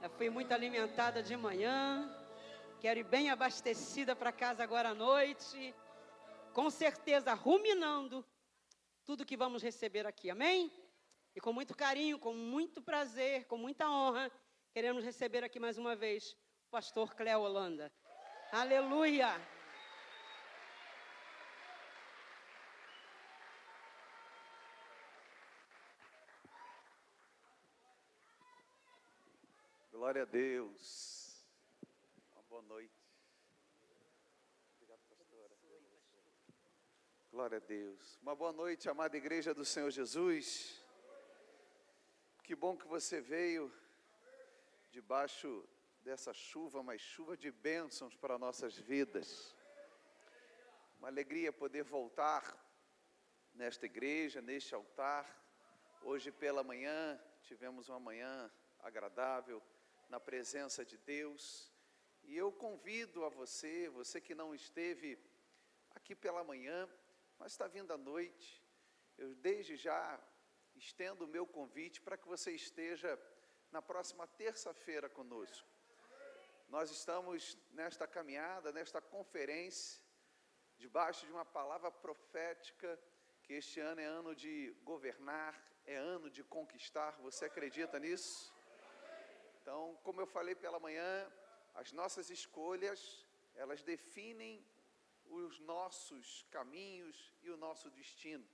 Eu fui muito alimentada de manhã. Quero ir bem abastecida para casa agora à noite. Com certeza, ruminando tudo que vamos receber aqui, amém? E com muito carinho, com muito prazer, com muita honra, queremos receber aqui mais uma vez o pastor Cléo Holanda. Aleluia! Glória a Deus. Uma boa noite. Obrigado, pastora. Glória a Deus. Uma boa noite, amada igreja do Senhor Jesus. Que bom que você veio debaixo dessa chuva, mas chuva de bênçãos para nossas vidas. Uma alegria poder voltar nesta igreja, neste altar. Hoje pela manhã, tivemos uma manhã agradável na presença de Deus. E eu convido a você que não esteve aqui pela manhã, mas está vindo à noite, eu desde já estendo o meu convite para que você esteja na próxima terça-feira conosco. Nós estamos nesta caminhada, nesta conferência, debaixo de uma palavra profética, que este ano é ano de governar, é ano de conquistar. Você acredita nisso? Então, como eu falei pela manhã, as nossas escolhas, elas definem os nossos caminhos e o nosso destino.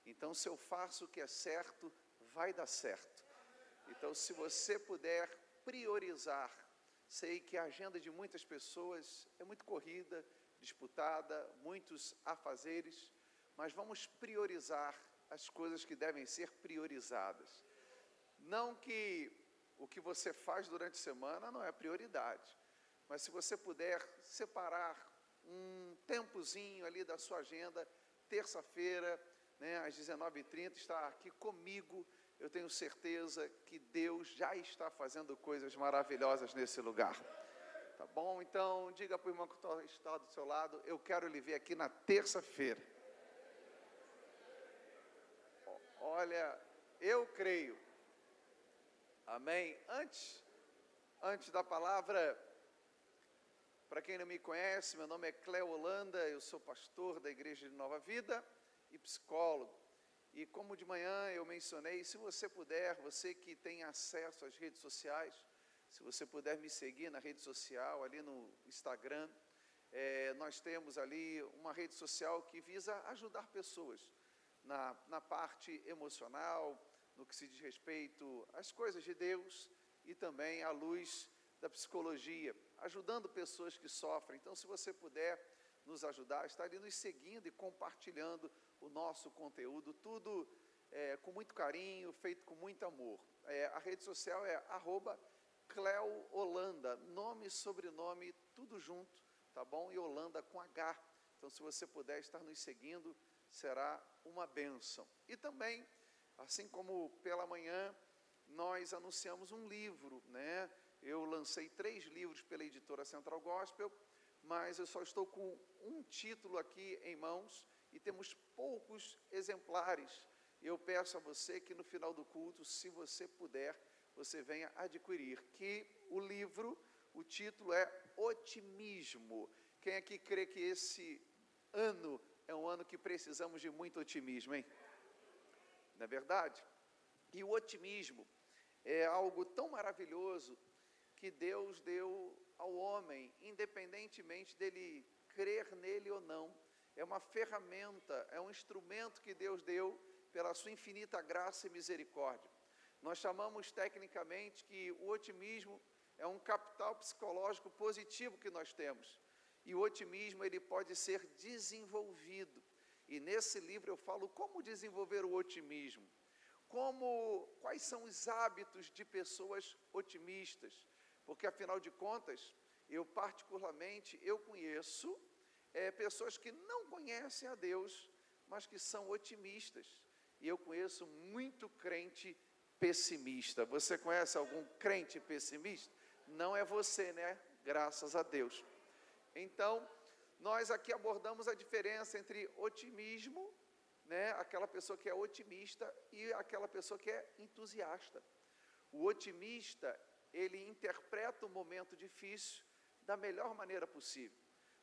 Então, se eu faço o que é certo, vai dar certo. Então, se você puder priorizar, sei que a agenda de muitas pessoas é muito corrida, disputada, muitos afazeres, mas vamos priorizar as coisas que devem ser priorizadas. Não que o que você faz durante a semana não é prioridade, mas se você puder separar um tempozinho ali da sua agenda, terça-feira, às 19h30, está aqui comigo, eu tenho certeza que Deus já está fazendo coisas maravilhosas nesse lugar. Tá bom? Então, diga para o irmão que está do seu lado, eu quero lhe ver aqui na terça-feira. Olha, eu creio. Amém? Antes da palavra, para quem não me conhece, meu nome é Cléo Holanda, eu sou pastor da Igreja de Nova Vida e psicólogo. E como de manhã eu mencionei, se você puder, você que tem acesso às redes sociais, se você puder me seguir na rede social, ali no Instagram, nós temos ali uma rede social que visa ajudar pessoas na parte emocional, no que se diz respeito às coisas de Deus e também à luz da psicologia, ajudando pessoas que sofrem. Então, se você puder nos ajudar, está ali nos seguindo e compartilhando o nosso conteúdo, tudo com muito carinho, feito com muito amor. A rede social é @CléoHolanda, nome e sobrenome, tudo junto, tá bom? E Holanda com H. Então, se você puder estar nos seguindo, será uma bênção. E também, assim como pela manhã, nós anunciamos um livro, Eu lancei 3 livros pela editora Central Gospel, mas eu só estou com um título aqui em mãos e temos poucos exemplares. Eu peço a você que no final do culto, se você puder, você venha adquirir, que o livro, o título é Otimismo. Quem aqui crê que esse ano é um ano que precisamos de muito otimismo, hein? Não é verdade? E o otimismo é algo tão maravilhoso que Deus deu ao homem, independentemente dele crer nele ou não. É uma ferramenta, é um instrumento que Deus deu pela sua infinita graça e misericórdia. Nós chamamos tecnicamente que o otimismo é um capital psicológico positivo que nós temos. E o otimismo, ele pode ser desenvolvido. E nesse livro eu falo como desenvolver o otimismo. Quais são os hábitos de pessoas otimistas? Porque, afinal de contas, eu particularmente, conheço pessoas que não conhecem a Deus, mas que são otimistas. E eu conheço muito crente pessimista. Você conhece algum crente pessimista? Não é você, Graças a Deus. Então, nós aqui abordamos a diferença entre otimismo, aquela pessoa que é otimista, e aquela pessoa que é entusiasta. O otimista, ele interpreta o momento difícil da melhor maneira possível,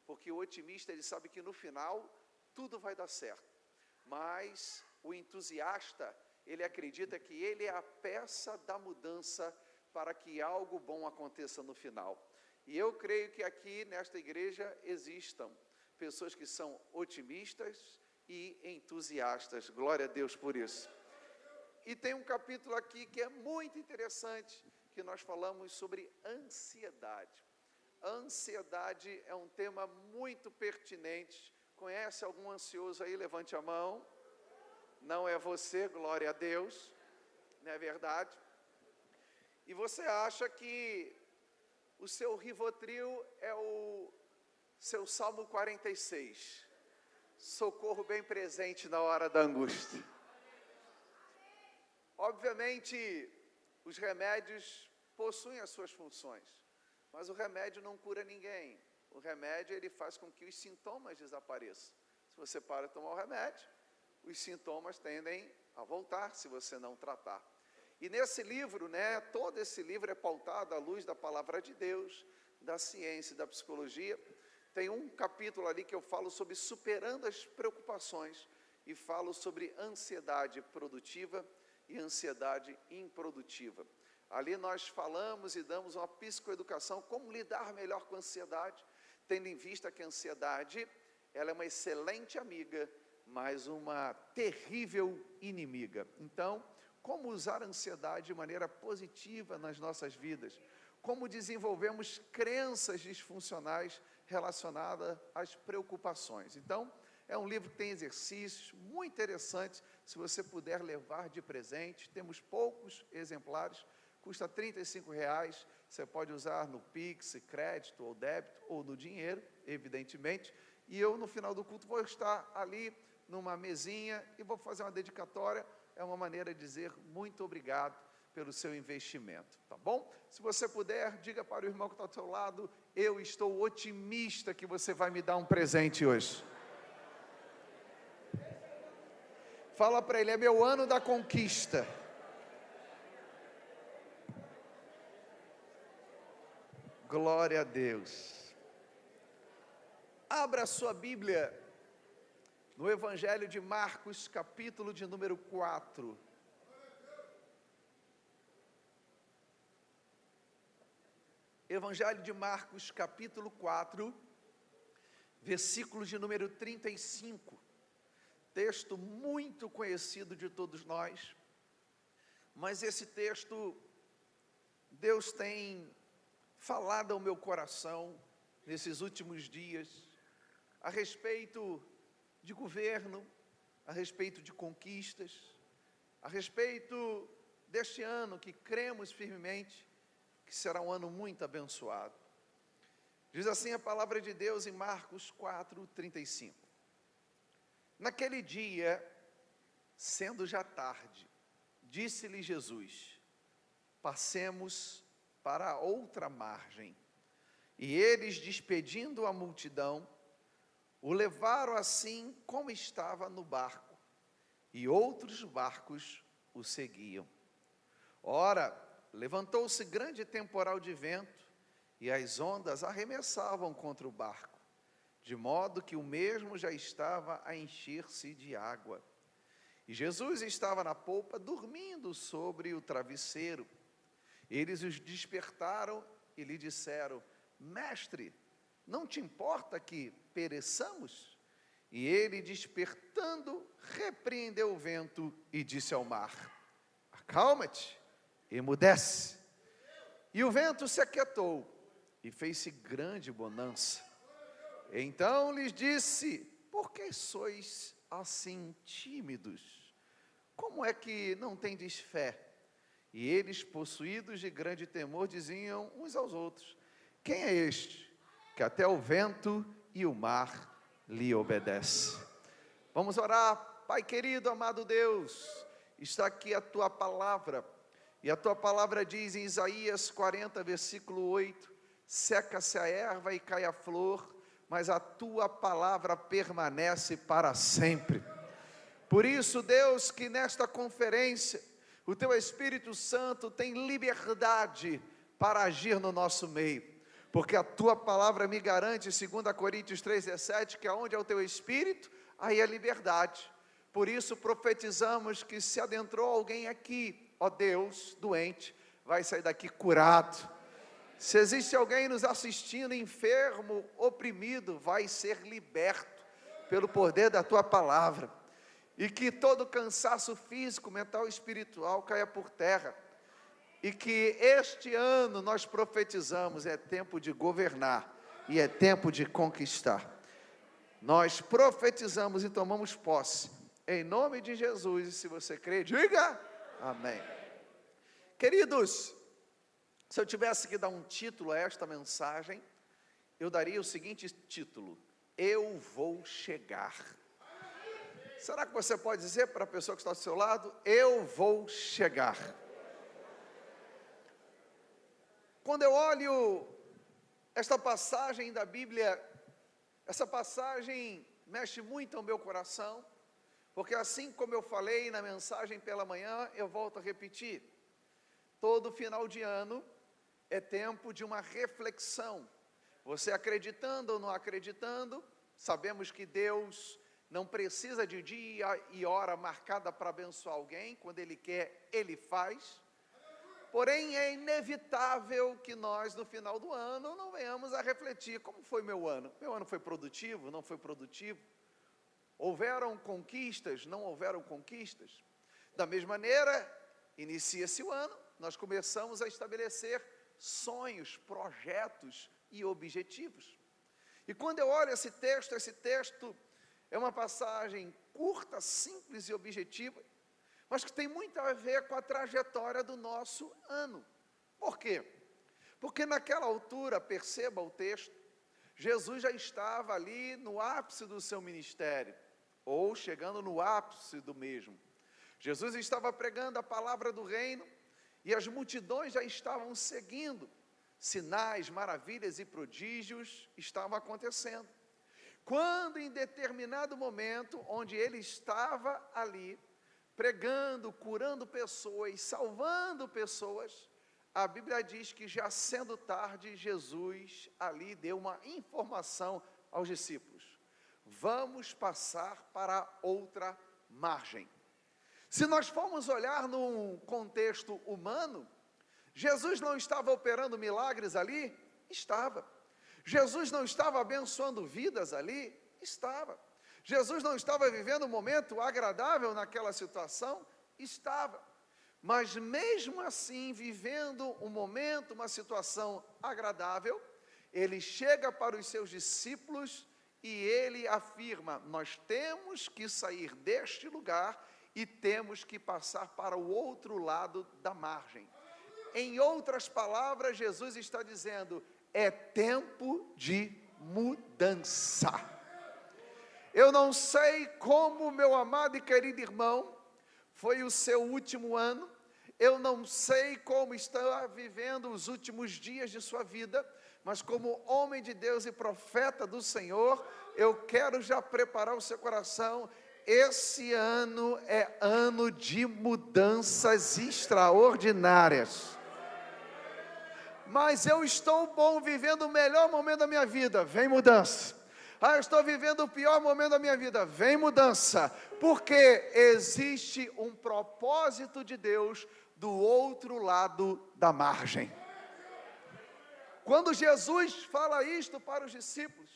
porque o otimista, ele sabe que no final tudo vai dar certo, mas o entusiasta, ele acredita que ele é a peça da mudança para que algo bom aconteça no final. E eu creio que aqui nesta igreja existam pessoas que são otimistas e entusiastas, glória a Deus por isso. E tem um capítulo aqui que é muito interessante, que nós falamos sobre ansiedade. A ansiedade é um tema muito pertinente. Conhece algum ansioso aí? Levante a mão. Não é você, glória a Deus, não é verdade? E você acha que o seu Rivotril é o seu Salmo 46, socorro bem presente na hora da angústia. Obviamente, os remédios possuem as suas funções, mas o remédio não cura ninguém. O remédio, ele faz com que os sintomas desapareçam. Se você para de tomar o remédio, os sintomas tendem a voltar, se você não tratar. E nesse livro, todo esse livro é pautado à luz da palavra de Deus, da ciência e da psicologia. Tem um capítulo ali que eu falo sobre superando as preocupações e falo sobre ansiedade produtiva e ansiedade improdutiva. Ali nós falamos e damos uma psicoeducação, como lidar melhor com a ansiedade, tendo em vista que a ansiedade, ela é uma excelente amiga, mas uma terrível inimiga. Então, como usar a ansiedade de maneira positiva nas nossas vidas? Como desenvolvemos crenças disfuncionais relacionadas às preocupações? Então, é um livro que tem exercícios muito interessantes, se você puder levar de presente. Temos poucos exemplares, custa R$ 35, você pode usar no Pix, crédito ou débito, ou no dinheiro, evidentemente. E eu, no final do culto, vou estar ali numa mesinha e vou fazer uma dedicatória. É uma maneira de dizer muito obrigado pelo seu investimento, tá bom? Se você puder, diga para o irmão que está ao seu lado: eu estou otimista que você vai me dar um presente hoje. Fala para ele: é meu ano da conquista. Glória a Deus. Abra a sua Bíblia no Evangelho de Marcos, capítulo de número 4. Evangelho de Marcos, capítulo 4, versículo de número 35. Texto muito conhecido de todos nós, mas esse texto, Deus tem falado ao meu coração nesses últimos dias, a respeito de governo, a respeito de conquistas, a respeito deste ano que cremos firmemente que será um ano muito abençoado. Diz assim a palavra de Deus em Marcos 4, 35. Naquele dia, sendo já tarde, disse-lhe Jesus: passemos para a outra margem. E eles, despedindo a multidão, o levaram assim como estava no barco, e outros barcos o seguiam. Ora, levantou-se grande temporal de vento, e as ondas arremessavam contra o barco, de modo que o mesmo já estava a encher-se de água. E Jesus estava na polpa, dormindo sobre o travesseiro. Eles os despertaram e lhe disseram: mestre, não te importa que pereçamos? E ele, despertando, repreendeu o vento e disse ao mar: acalma-te, emudece. E o vento se aquietou e fez-se grande bonança. Então lhes disse: por que sois assim tímidos? Como é que não tendes fé? E eles, possuídos de grande temor, diziam uns aos outros: quem é este, que até o vento e o mar lhe obedece? Vamos orar. Pai querido, amado Deus, está aqui a tua palavra, e a tua palavra diz em Isaías 40, versículo 8: seca-se a erva e cai a flor, mas a tua palavra permanece para sempre. Por isso, Deus, que nesta conferência O teu Espírito Santo tem liberdade para agir no nosso meio, porque a tua palavra me garante, 2 Coríntios 3,17, que aonde é o teu Espírito, aí é liberdade. Por isso profetizamos que se adentrou alguém aqui, ó Deus, doente, vai sair daqui curado. Se existe alguém nos assistindo, enfermo, oprimido, vai ser liberto pelo poder da tua palavra. E que todo cansaço físico, mental e espiritual caia por terra. E que este ano nós profetizamos, é tempo de governar e é tempo de conquistar. Nós profetizamos e tomamos posse, em nome de Jesus. E se você crê, diga amém. Queridos, se eu tivesse que dar um título a esta mensagem, eu daria o seguinte título: Eu vou chegar. Será que você pode dizer para a pessoa que está ao seu lado: eu vou chegar? Quando eu olho esta passagem da Bíblia, essa passagem mexe muito ao meu coração, porque assim como eu falei na mensagem pela manhã, eu volto a repetir: todo final de ano é tempo de uma reflexão. Você acreditando ou não acreditando, sabemos que Deus não precisa de dia e hora marcada para abençoar alguém. Quando Ele quer, Ele faz. Porém, é inevitável que nós, no final do ano, não venhamos a refletir: como foi meu ano? Meu ano foi produtivo? Não foi produtivo? Houveram conquistas? Não houveram conquistas? Da mesma maneira, inicia-se o ano, nós começamos a estabelecer sonhos, projetos e objetivos. E quando eu olho esse texto é uma passagem curta, simples e objetiva, mas que tem muito a ver com a trajetória do nosso ano. Por quê? Porque naquela altura, perceba o texto, Jesus já estava ali no ápice do seu ministério, ou chegando no ápice do mesmo. Jesus estava pregando a palavra do reino, e as multidões já estavam seguindo. Sinais, maravilhas e prodígios estavam acontecendo. Quando em determinado momento, onde ele estava ali, pregando, curando pessoas, salvando pessoas, a Bíblia diz que já sendo tarde, Jesus ali deu uma informação aos discípulos: vamos passar para outra margem. Se nós formos olhar num contexto humano, Jesus não estava operando milagres ali? Estava. Jesus não estava abençoando vidas ali? Estava. Jesus não estava vivendo um momento agradável naquela situação? Estava. Mas mesmo assim, vivendo um momento, uma situação agradável, ele chega para os seus discípulos e ele afirma: nós temos que sair deste lugar e temos que passar para o outro lado da margem. Em outras palavras, Jesus está dizendo: é tempo de mudança. Eu não sei como, meu amado e querido irmão, foi o seu último ano. Eu não sei como está vivendo os últimos dias de sua vida, mas como homem de Deus e profeta do Senhor, eu quero já preparar o seu coração. Esse ano é ano de mudanças extraordinárias. Mas eu estou bom, vivendo o melhor momento da minha vida, vem mudança. Eu estou vivendo o pior momento da minha vida, vem mudança. Porque existe um propósito de Deus do outro lado da margem. Quando Jesus fala isto para os discípulos,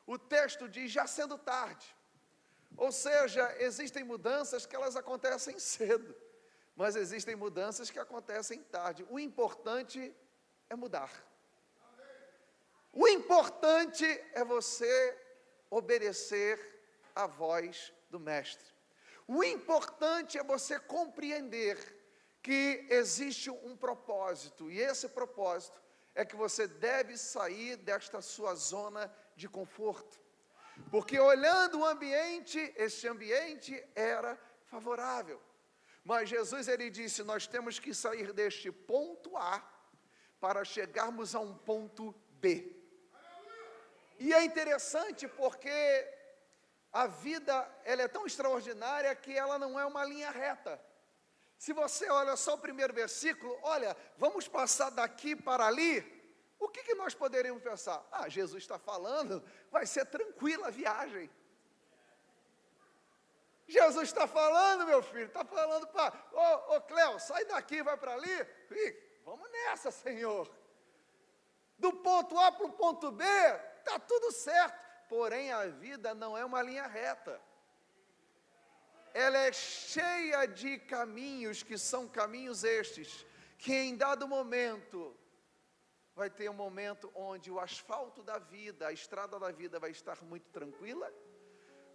o texto diz: já sendo tarde. Ou seja, existem mudanças que elas acontecem cedo, mas existem mudanças que acontecem tarde. O importante é mudar. O importante é você obedecer à voz do Mestre. O importante é você compreender que existe um propósito, e esse propósito é que você deve sair desta sua zona de conforto. Porque olhando o ambiente, este ambiente era favorável. Mas Jesus, ele disse: nós temos que sair deste ponto A para chegarmos a um ponto B. E é interessante porque a vida, ela é tão extraordinária que ela não é uma linha reta. Se você olha só o primeiro versículo, olha, vamos passar daqui para ali, o que nós poderíamos pensar? Jesus está falando, vai ser tranquila a viagem. Jesus está falando, meu filho, está falando para, Cléo, sai daqui, vai para ali. Vamos nessa, Senhor. Do ponto A para o ponto B, está tudo certo. Porém, a vida não é uma linha reta. Ela é cheia de caminhos, que são caminhos estes, que em dado momento, vai ter um momento onde o asfalto da vida, a estrada da vida vai estar muito tranquila.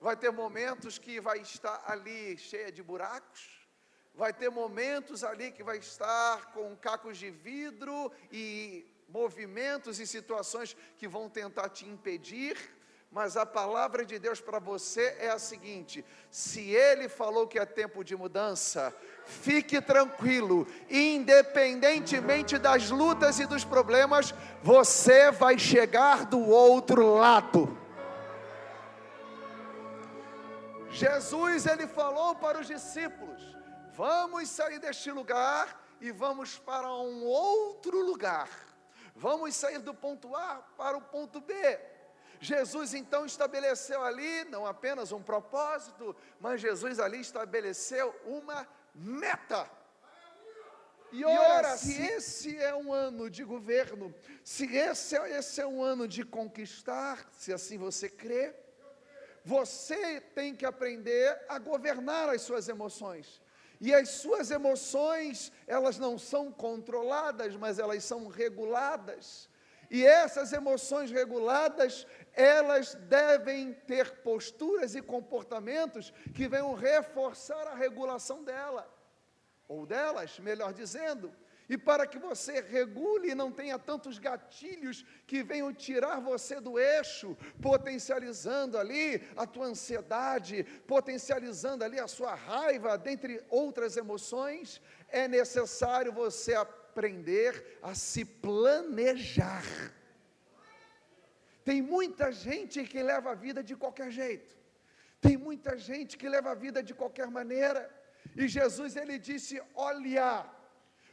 Vai ter momentos que vai estar ali cheia de buracos. Vai ter momentos ali que vai estar com cacos de vidro e movimentos e situações que vão tentar te impedir, mas a palavra de Deus para você é a seguinte: se Ele falou que é tempo de mudança, fique tranquilo, independentemente das lutas e dos problemas, você vai chegar do outro lado. Jesus, Ele falou para os discípulos: vamos sair deste lugar e vamos para um outro lugar. Vamos sair do ponto A para o ponto B. Jesus então estabeleceu ali, não apenas um propósito, mas Jesus ali estabeleceu uma meta. E ora, se esse é um ano de governo, se esse é um ano de conquistar, se assim você crê, você tem que aprender a governar as suas emoções. E as suas emoções, elas não são controladas, mas elas são reguladas. E essas emoções reguladas, elas devem ter posturas e comportamentos que venham reforçar a regulação dela, ou delas, melhor dizendo. E para que você regule e não tenha tantos gatilhos que venham tirar você do eixo, potencializando ali a tua ansiedade, potencializando ali a sua raiva, dentre outras emoções, é necessário você aprender a se planejar. Tem muita gente que leva a vida de qualquer jeito, tem muita gente que leva a vida de qualquer maneira, e Jesus, Ele disse: olha,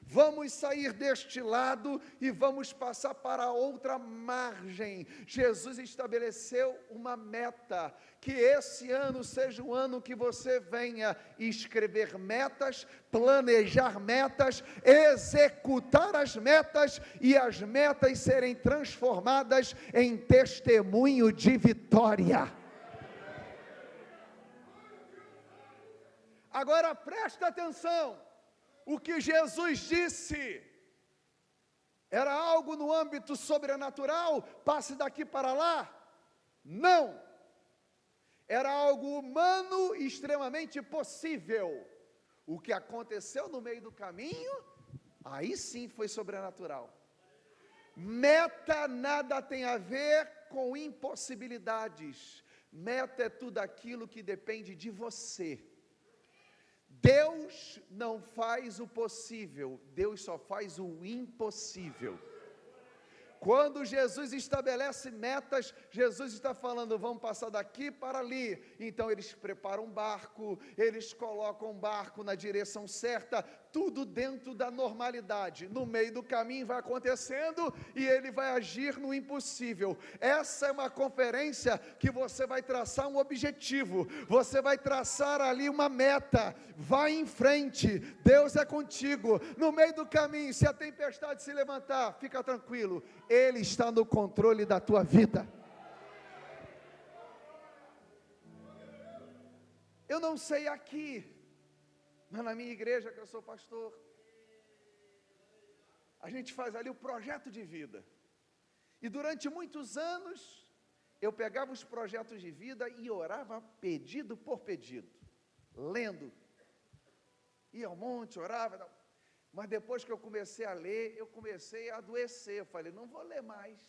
vamos sair deste lado e vamos passar para outra margem. Jesus estabeleceu uma meta, que esse ano seja um ano que você venha escrever metas, planejar metas, executar as metas, e as metas serem transformadas em testemunho de vitória. Agora presta atenção. O que Jesus disse era algo no âmbito sobrenatural, passe daqui para lá? Não. Era algo humano e extremamente possível. O que aconteceu no meio do caminho, aí sim foi sobrenatural. Meta nada tem a ver com impossibilidades. Meta é tudo aquilo que depende de você. Deus não faz o possível, Deus só faz o impossível. Quando Jesus estabelece metas, Jesus está falando: vamos passar daqui para ali. Então eles preparam um barco, eles colocam um barco na direção certa, tudo dentro da normalidade. No meio do caminho vai acontecendo e ele vai agir no impossível. Essa é uma conferência que você vai traçar um objetivo, você vai traçar ali uma meta. Vai em frente, Deus é contigo. No meio do caminho, se a tempestade se levantar, fica tranquilo, Ele está no controle da tua vida. Eu não sei aqui, mas na minha igreja, que eu sou pastor, a gente faz ali o projeto de vida. E durante muitos anos, eu pegava os projetos de vida e orava pedido por pedido, lendo. Ia ao monte, orava, mas depois que eu comecei a ler, eu comecei a adoecer. Eu falei: não vou ler mais.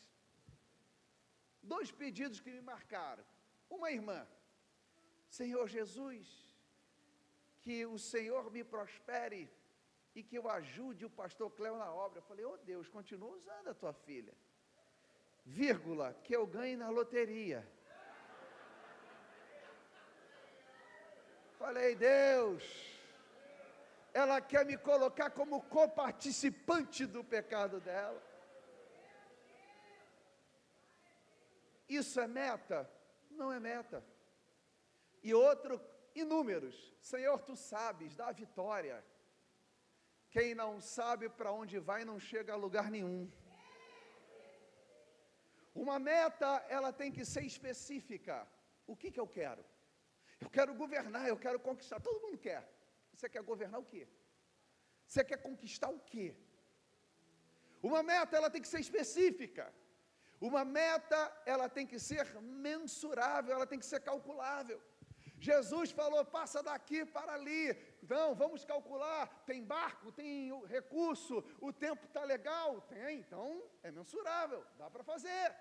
2 pedidos que me marcaram. Uma irmã: Senhor Jesus, que o Senhor me prospere e que eu ajude o pastor Cléo na obra. Eu falei: Deus, continua usando a tua filha, vírgula, que eu ganhe na loteria. Falei: Deus, ela quer me colocar como coparticipante do pecado dela. Isso é meta? Não é meta. E outro, inúmeros. Senhor, tu sabes, dá a vitória. Quem não sabe para onde vai não chega a lugar nenhum. Uma meta, ela tem que ser específica. O que eu quero? Eu quero governar, eu quero conquistar. Todo mundo quer. Você quer governar o quê? Você quer conquistar o quê? Uma meta, ela tem que ser específica. Uma meta, ela tem que ser mensurável, ela tem que ser calculável. Jesus falou, passa daqui para ali. Não, vamos calcular, tem barco, tem recurso, o tempo está legal? Tem, então é mensurável, dá para fazer.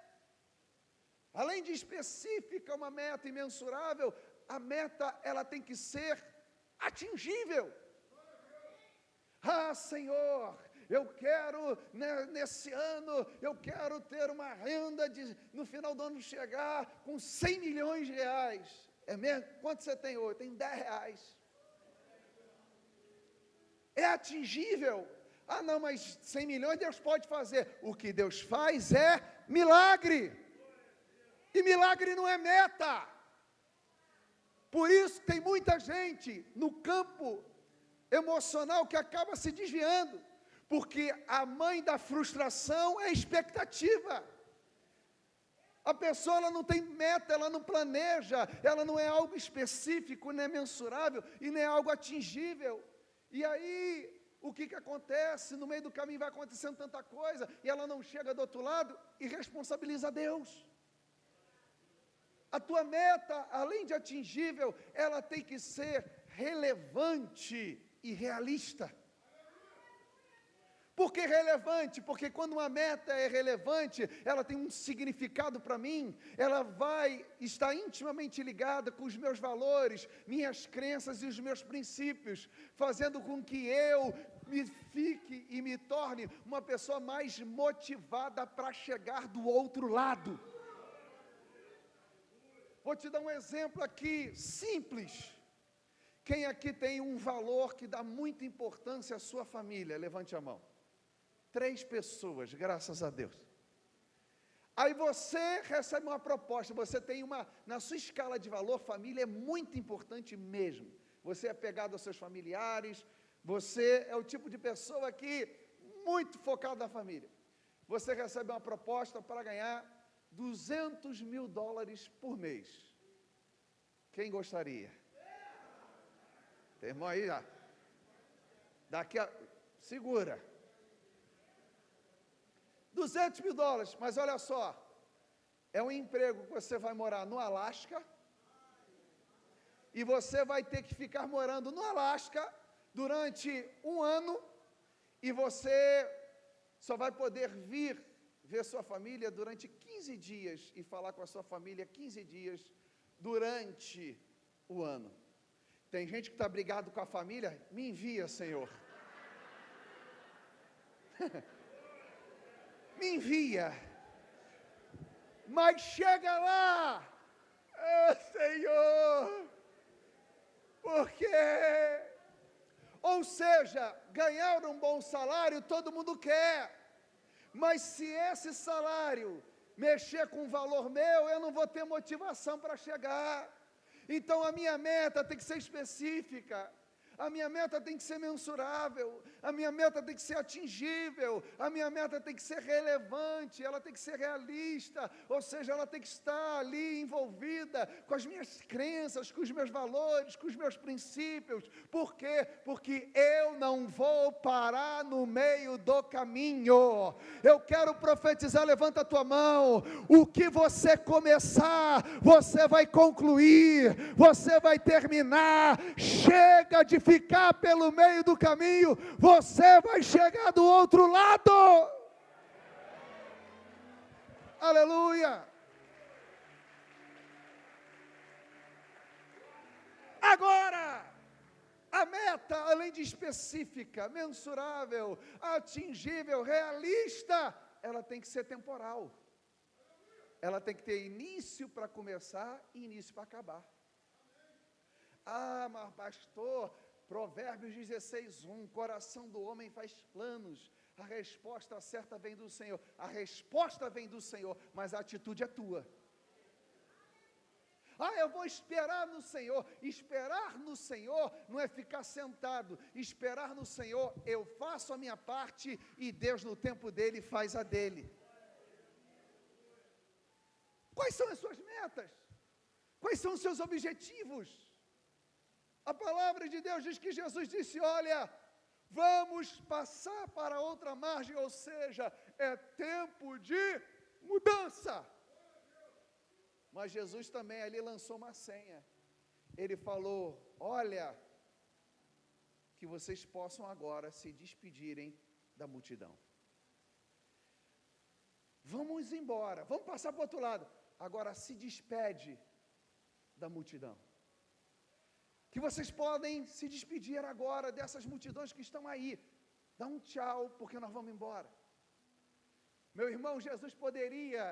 Além de específica uma meta imensurável, a meta, ela tem que ser atingível. Ah, Senhor, eu quero, nesse ano, eu quero ter uma renda, no final do ano chegar com 100 milhões de reais. É mesmo? Quanto você tem hoje? Tenho 10 reais. É atingível. Ah, não, mas 100 milhões Deus pode fazer. O que Deus faz é milagre. E milagre não é meta. Por isso tem muita gente no campo emocional que acaba se desviando. Porque a mãe da frustração é expectativa. A pessoa, ela não tem meta, ela não planeja, ela não é algo específico, nem mensurável e nem algo atingível. E aí, o que acontece? No meio do caminho vai acontecendo tanta coisa, e ela não chega do outro lado e responsabiliza Deus. A tua meta, além de atingível, ela tem que ser relevante e realista. Por que relevante? Porque quando uma meta é relevante, ela tem um significado para mim, ela vai estar intimamente ligada com os meus valores, minhas crenças e os meus princípios, fazendo com que eu me fique e me torne uma pessoa mais motivada para chegar do outro lado. Vou te dar um exemplo aqui, simples. Quem aqui tem um valor que dá muita importância à sua família? Levante a mão. 3 pessoas, graças a Deus. Aí você recebe uma proposta, você tem na sua escala de valor, família é muito importante mesmo. Você é apegado aos seus familiares, você é o tipo de pessoa que muito focado na família. Você recebe uma proposta para ganhar $200 mil por mês. Quem gostaria? Tem irmão aí já? Segura. $200 mil, mas olha só, é um emprego que você vai morar no Alasca, e você vai ter que ficar morando no Alasca durante um ano, e você só vai poder ver sua família durante 15 dias, e falar com a sua família 15 dias durante o ano. Tem gente que está brigado com a família, me envia, Senhor. Me envia, mas chega lá, Senhor, porque, ou seja, ganhar um bom salário todo mundo quer, mas se esse salário mexer com o valor meu, eu não vou ter motivação para chegar. Então a minha meta tem que ser específica. A minha meta tem que ser mensurável, a minha meta tem que ser atingível, a minha meta tem que ser relevante, ela tem que ser realista, ou seja, ela tem que estar ali envolvida com as minhas crenças, com os meus valores, com os meus princípios. Por quê? Porque eu não vou parar no meio do caminho. Eu quero profetizar, levanta a tua mão, o que você começar, você vai concluir, você vai terminar. Chega de ficar pelo meio do caminho, você vai chegar do outro lado. Aleluia. Agora, a meta, além de específica, mensurável, atingível, realista, ela tem que ser temporal. Ela tem que ter início para começar e início para acabar. Ah, mas pastor, Provérbios 16:1, coração do homem faz planos, a resposta certa vem do Senhor. A resposta vem do Senhor, mas a atitude é tua. Eu vou esperar no Senhor. Esperar no Senhor não é ficar sentado. Esperar no Senhor, eu faço a minha parte e Deus no tempo dele faz a dele. Quais são as suas metas? Quais são os seus objetivos? A palavra de Deus diz que Jesus disse: olha, vamos passar para outra margem, ou seja, é tempo de mudança. Mas Jesus também ali lançou uma senha. Ele falou: olha, que vocês possam agora se despedirem da multidão. Vamos embora, vamos passar para o outro lado. Agora se despede da multidão. Que vocês podem se despedir agora dessas multidões que estão aí. Dá um tchau, porque nós vamos embora. Meu irmão, Jesus poderia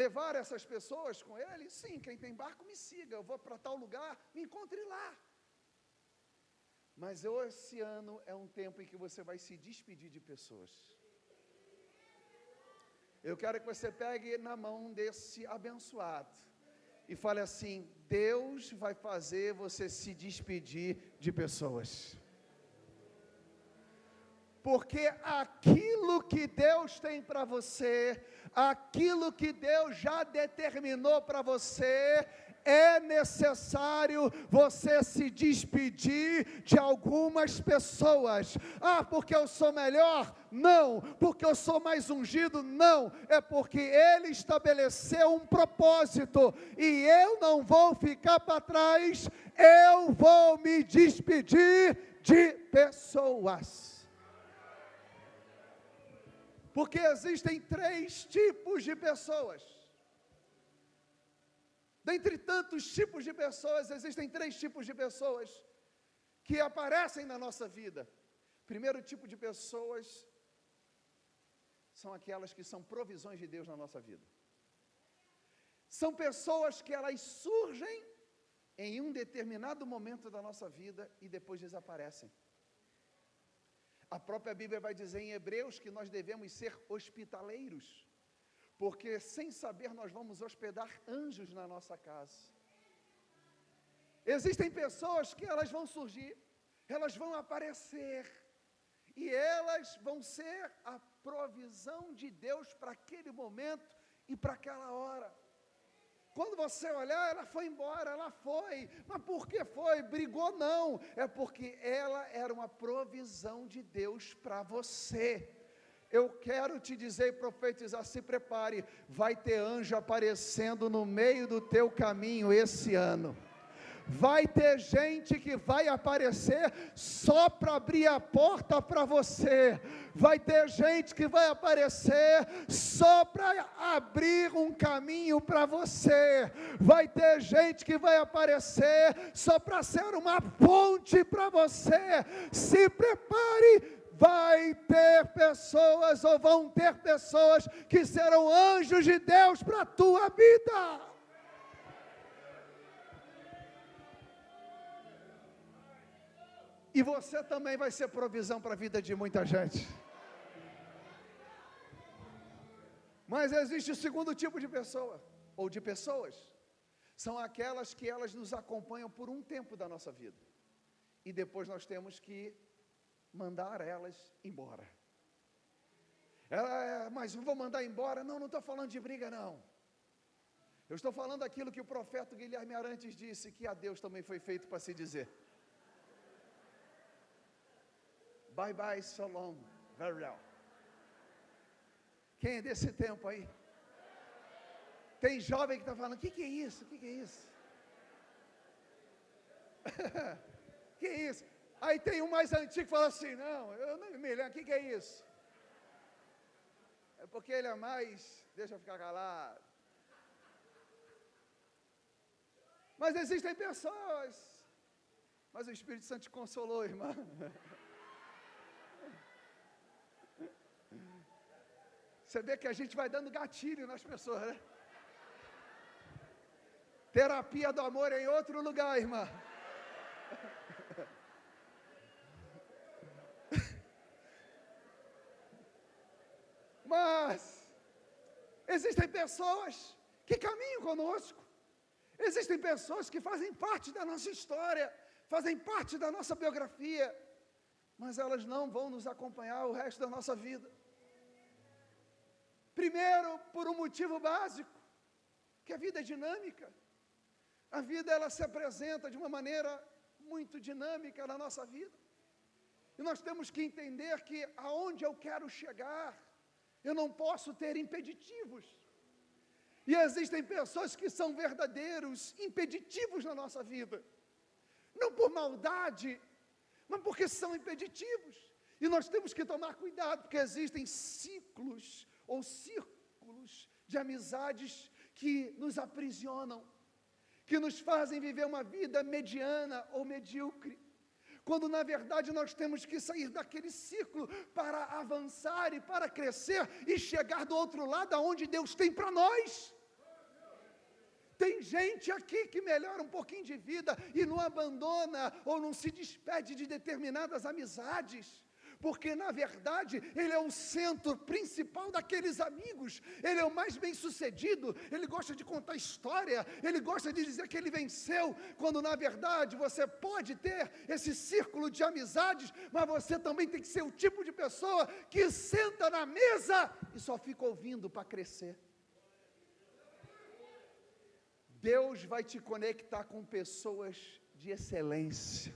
levar essas pessoas com ele? Sim, quem tem barco me siga, eu vou para tal lugar, me encontre lá. Mas esse ano é um tempo em que você vai se despedir de pessoas. Eu quero que você pegue na mão desse abençoado e fale assim: Deus vai fazer você se despedir de pessoas. Porque aquilo que Deus tem para você, aquilo que Deus já determinou para você, é necessário você se despedir de algumas pessoas. Porque eu sou melhor? Não. Porque eu sou mais ungido? Não. É porque Ele estabeleceu um propósito, e eu não vou ficar para trás, eu vou me despedir de pessoas. Porque existem 3 tipos de pessoas. Dentre tantos tipos de pessoas, existem 3 tipos de pessoas que aparecem na nossa vida. Primeiro tipo de pessoas são aquelas que são provisões de Deus na nossa vida. São pessoas que elas surgem em um determinado momento da nossa vida e depois desaparecem. A própria Bíblia vai dizer em Hebreus que nós devemos ser hospitaleiros, porque sem saber nós vamos hospedar anjos na nossa casa. Existem pessoas que elas vão surgir, elas vão aparecer, e elas vão ser a provisão de Deus para aquele momento e para aquela hora. Quando você olhar, ela foi embora, ela foi. Mas por que foi? Brigou? Não. É porque ela era uma provisão de Deus para você. Eu quero te dizer e profetizar, se prepare, vai ter anjo aparecendo no meio do teu caminho esse ano. Vai ter gente que vai aparecer só para abrir a porta para você. Vai ter gente que vai aparecer só para abrir um caminho para você. Vai ter gente que vai aparecer só para ser uma ponte para você. Se prepare. Vai ter pessoas, ou vão ter pessoas que serão anjos de Deus para a tua vida. E você também vai ser provisão para a vida de muita gente. Mas existe o segundo tipo de pessoa, ou de pessoas. São aquelas que elas nos acompanham por um tempo da nossa vida. E depois nós temos que mandar elas embora. Mas vou mandar embora? Não estou falando de briga, não. Eu estou falando aquilo que o profeta Guilherme Arantes disse, que a Deus também foi feito para se dizer. Bye bye, so long, very well. Quem é desse tempo aí? Tem jovem que está falando: o que é isso? O que é isso? Que é isso? Aí tem um mais antigo que fala assim: não, eu não me lembro, o que é isso? É porque ele é mais, deixa eu ficar calado. Mas existem pessoas, mas o Espírito Santo te consolou, irmã. Você vê que a gente vai dando gatilho nas pessoas, né? Terapia do amor em outro lugar, irmã. Mas existem pessoas que caminham conosco. Existem pessoas que fazem parte da nossa história, fazem parte da nossa biografia, mas elas não vão nos acompanhar o resto da nossa vida. Primeiro, por um motivo básico, que a vida é dinâmica. A vida, ela se apresenta de uma maneira muito dinâmica na nossa vida. E nós temos que entender que aonde eu quero chegar, eu não posso ter impeditivos. E existem pessoas que são verdadeiros impeditivos na nossa vida. Não por maldade, mas porque são impeditivos. E nós temos que tomar cuidado, porque existem ciclos ou círculos de amizades que nos aprisionam, que nos fazem viver uma vida mediana ou medíocre, quando na verdade nós temos que sair daquele ciclo para avançar e para crescer e chegar do outro lado aonde Deus tem para nós. Tem gente aqui que melhora um pouquinho de vida e não abandona ou não se despede de determinadas amizades, porque na verdade ele é o centro principal daqueles amigos, ele é o mais bem sucedido, ele gosta de contar história, ele gosta de dizer que ele venceu, quando na verdade você pode ter esse círculo de amizades, mas você também tem que ser o tipo de pessoa que senta na mesa e só fica ouvindo para crescer. Deus vai te conectar com pessoas de excelência.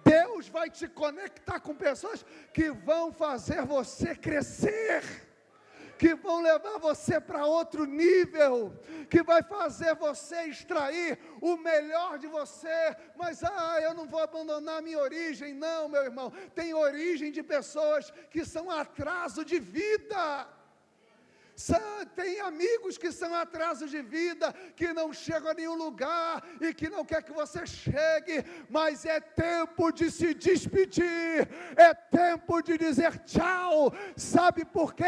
Deus vai te conectar com pessoas que vão fazer você crescer, que vão levar você para outro nível, que vai fazer você extrair o melhor de você. Mas eu não vou abandonar a minha origem. Não, meu irmão, tem origem de pessoas que são atraso de vida. Tem amigos que são atrasos de vida, que não chegam a nenhum lugar e que não quer que você chegue, mas é tempo de se despedir, é tempo de dizer tchau. Sabe por quê?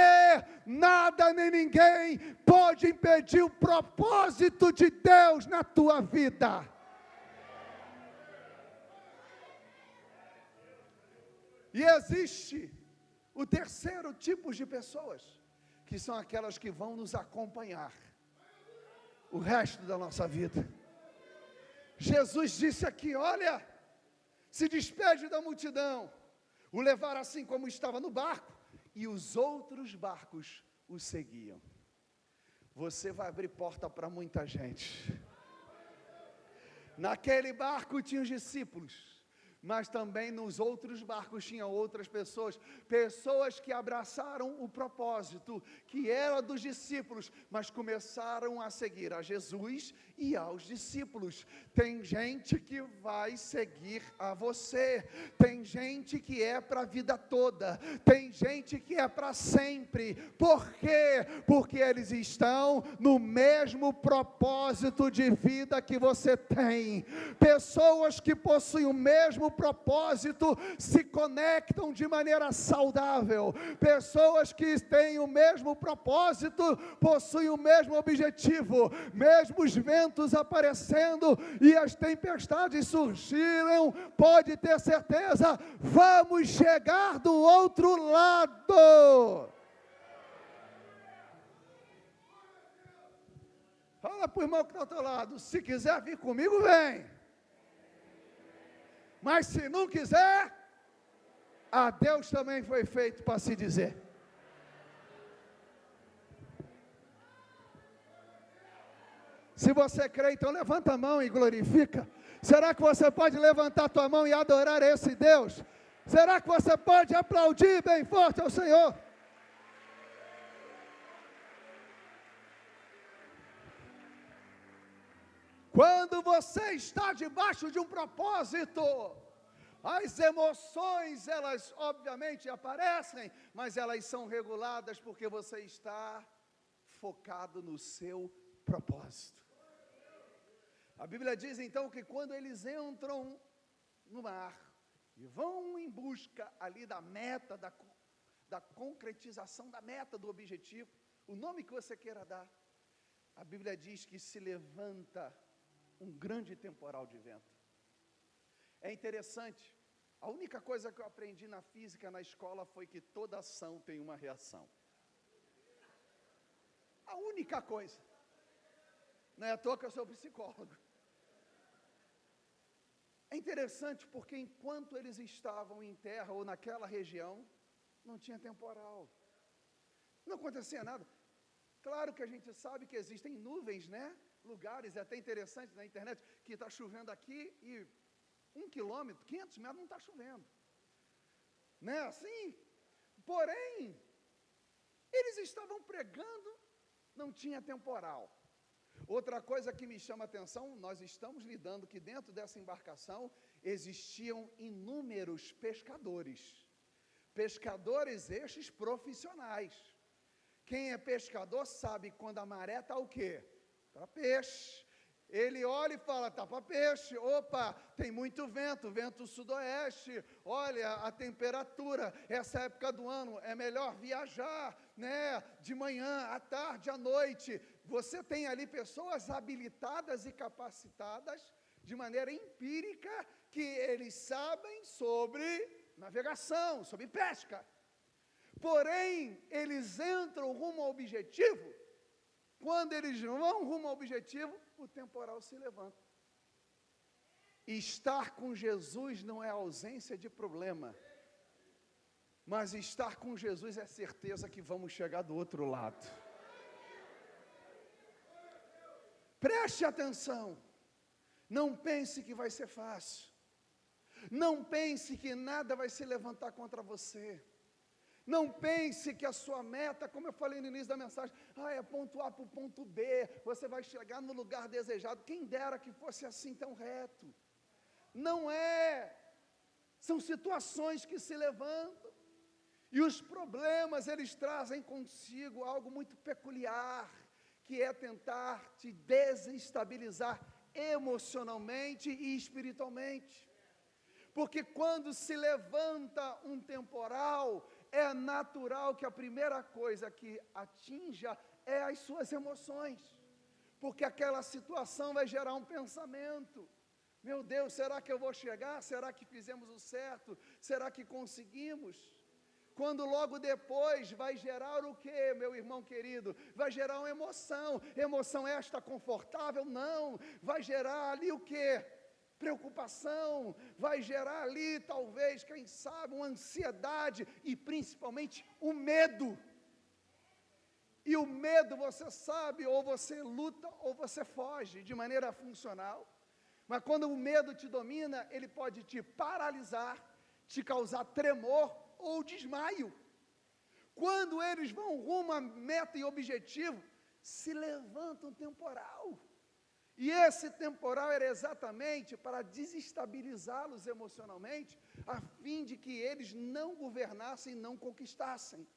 Nada nem ninguém pode impedir o propósito de Deus na tua vida. E existe o terceiro tipo de pessoas, que são aquelas que vão nos acompanhar o resto da nossa vida. Jesus disse aqui, olha, se despede da multidão, o levaram assim como estava no barco, e os outros barcos o seguiam. Você vai abrir porta para muita gente. Naquele barco tinha os discípulos, mas também nos outros barcos tinham outras pessoas, pessoas que abraçaram o propósito, que era dos discípulos, mas começaram a seguir a Jesus e aos discípulos. Tem gente que vai seguir a você, tem gente que é para a vida toda, tem gente que é para sempre. Por quê? Porque eles estão no mesmo propósito de vida que você tem. Pessoas que possuem o mesmo propósito se conectam de maneira saudável. Pessoas que têm o mesmo propósito possuem o mesmo objetivo. Mesmos ventos aparecendo e as tempestades surgiram, pode ter certeza, vamos chegar do outro lado. Fala para o irmão que está ao teu lado, se quiser vir comigo, vem. Mas se não quiser, adeus também foi feito para se dizer. Se você crê, então levanta a mão e glorifica. Será que você pode levantar a tua mão e adorar esse Deus? Será que você pode aplaudir bem forte ao Senhor? Quando você está debaixo de um propósito, as emoções, elas obviamente aparecem, mas elas são reguladas porque você está focado no seu propósito. A Bíblia diz então que quando eles entram no mar e vão em busca ali da meta, da concretização da meta, do objetivo, o nome que você queira dar, a Bíblia diz que se levanta um grande temporal de vento. É interessante A única coisa que eu aprendi na física, na escola, foi que toda ação tem uma reação. A única coisa. Não é à toa que eu sou psicólogo. É interessante porque enquanto eles estavam em terra ou naquela região, não tinha temporal. Não acontecia nada. Claro que a gente sabe que existem nuvens, né? Lugares, é até interessante na internet, que está chovendo aqui e 1 quilômetro, 500 metros não está chovendo. Né? Assim, porém, eles estavam pregando, não tinha temporal. Outra coisa que me chama a atenção, nós estamos lidando que dentro dessa embarcação existiam inúmeros pescadores. Pescadores estes profissionais. Quem é pescador sabe quando a maré está o quê? Para peixe. Ele olha e fala, está para peixe. Opa, tem muito vento, vento sudoeste. Olha a temperatura, essa época do ano é melhor viajar, né? De manhã, à tarde, à noite. Você tem ali pessoas habilitadas e capacitadas de maneira empírica que eles sabem sobre navegação, sobre pesca. Porém, eles entram rumo ao objetivo. Quando eles vão rumo ao objetivo, o temporal se levanta. Estar com Jesus não é ausência de problema, mas estar com Jesus é certeza que vamos chegar do outro lado. Preste atenção, não pense que vai ser fácil, não pense que nada vai se levantar contra você. Não pense que a sua meta, como eu falei no início da mensagem, é ponto A para o ponto B, você vai chegar no lugar desejado. Quem dera que fosse assim tão reto. Não é. São situações que se levantam. E os problemas, eles trazem consigo algo muito peculiar, que é tentar te desestabilizar emocionalmente e espiritualmente. Porque quando se levanta um temporal, é natural que a primeira coisa que atinja é as suas emoções, porque aquela situação vai gerar um pensamento. Meu Deus, será que eu vou chegar? Será que fizemos o certo? Será que conseguimos? Quando logo depois vai gerar o quê, meu irmão querido? Vai gerar uma emoção. Emoção esta confortável? Não. Vai gerar ali o quê? Preocupação, vai gerar ali, talvez, quem sabe, uma ansiedade e principalmente o medo. E o medo, você sabe, ou você luta ou você foge de maneira funcional. Mas quando o medo te domina, ele pode te paralisar, te causar tremor ou desmaio. Quando eles vão rumo a meta e objetivo, se levanta um temporal. E esse temporal era exatamente para desestabilizá-los emocionalmente, a fim de que eles não governassem, não conquistassem.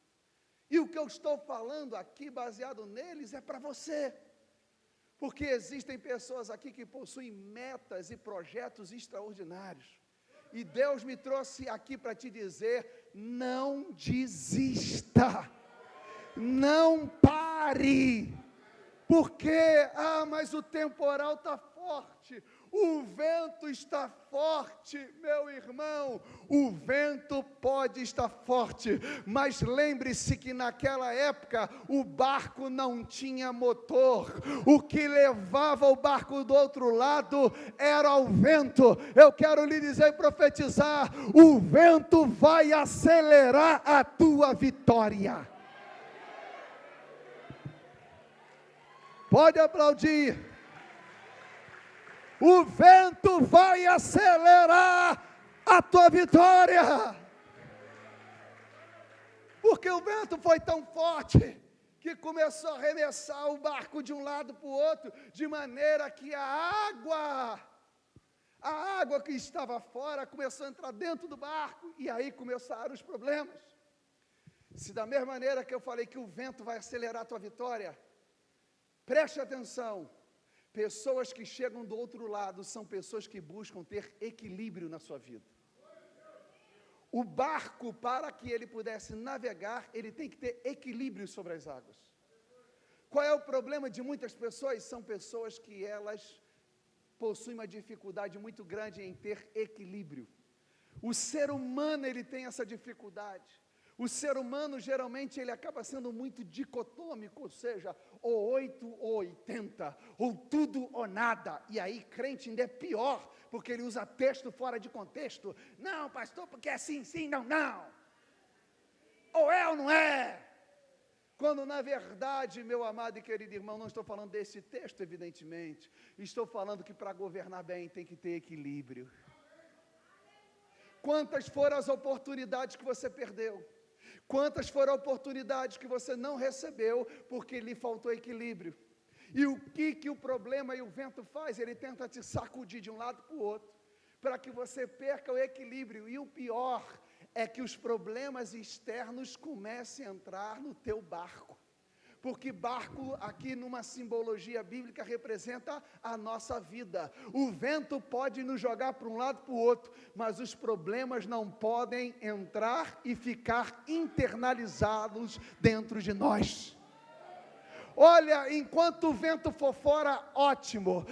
E o que eu estou falando aqui, baseado neles, é para você. Porque existem pessoas aqui que possuem metas e projetos extraordinários. E Deus me trouxe aqui para te dizer, não desista, não pare. Porque, mas o temporal está forte, o vento está forte, meu irmão, o vento pode estar forte, mas lembre-se que naquela época o barco não tinha motor, o que levava o barco do outro lado era o vento. Eu quero lhe dizer e profetizar, o vento vai acelerar a tua vitória. Pode aplaudir. O vento vai acelerar a tua vitória. Porque o vento foi tão forte que começou a arremessar o barco de um lado para o outro, de maneira que a água que estava fora começou a entrar dentro do barco, e aí começaram os problemas. Se da mesma maneira que eu falei que o vento vai acelerar a tua vitória, preste atenção, pessoas que chegam do outro lado são pessoas que buscam ter equilíbrio na sua vida. O barco, para que ele pudesse navegar, ele tem que ter equilíbrio sobre as águas. Qual é o problema de muitas pessoas? São pessoas que elas possuem uma dificuldade muito grande em ter equilíbrio. O ser humano, ele tem essa dificuldade. O ser humano, geralmente, ele acaba sendo muito dicotômico, ou seja, ou 8 ou 80, ou tudo ou nada. E aí, crente ainda é pior, porque ele usa texto fora de contexto. Não, pastor, porque é sim, sim, não, não. Ou é ou não é. Quando, na verdade, meu amado e querido irmão, não estou falando desse texto, evidentemente. Estou falando que para governar bem tem que ter equilíbrio. Quantas foram as oportunidades que você perdeu? Quantas foram oportunidades que você não recebeu porque lhe faltou equilíbrio? E o que o problema e o vento faz? Ele tenta te sacudir de um lado para o outro, para que você perca o equilíbrio. E o pior é que os problemas externos comecem a entrar no teu barco. Porque barco, aqui numa simbologia bíblica, representa a nossa vida. O vento pode nos jogar para um lado para o outro, mas os problemas não podem entrar e ficar internalizados dentro de nós. Olha, enquanto o vento for fora, ótimo.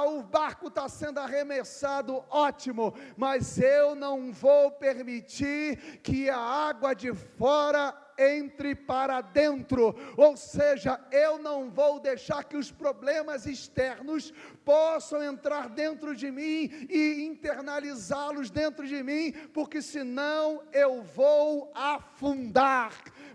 O barco está sendo arremessado, ótimo. Mas eu não vou permitir que a água de fora entre para dentro, ou seja, eu não vou deixar que os problemas externos possam entrar dentro de mim e internalizá-los dentro de mim, porque senão eu vou afundar.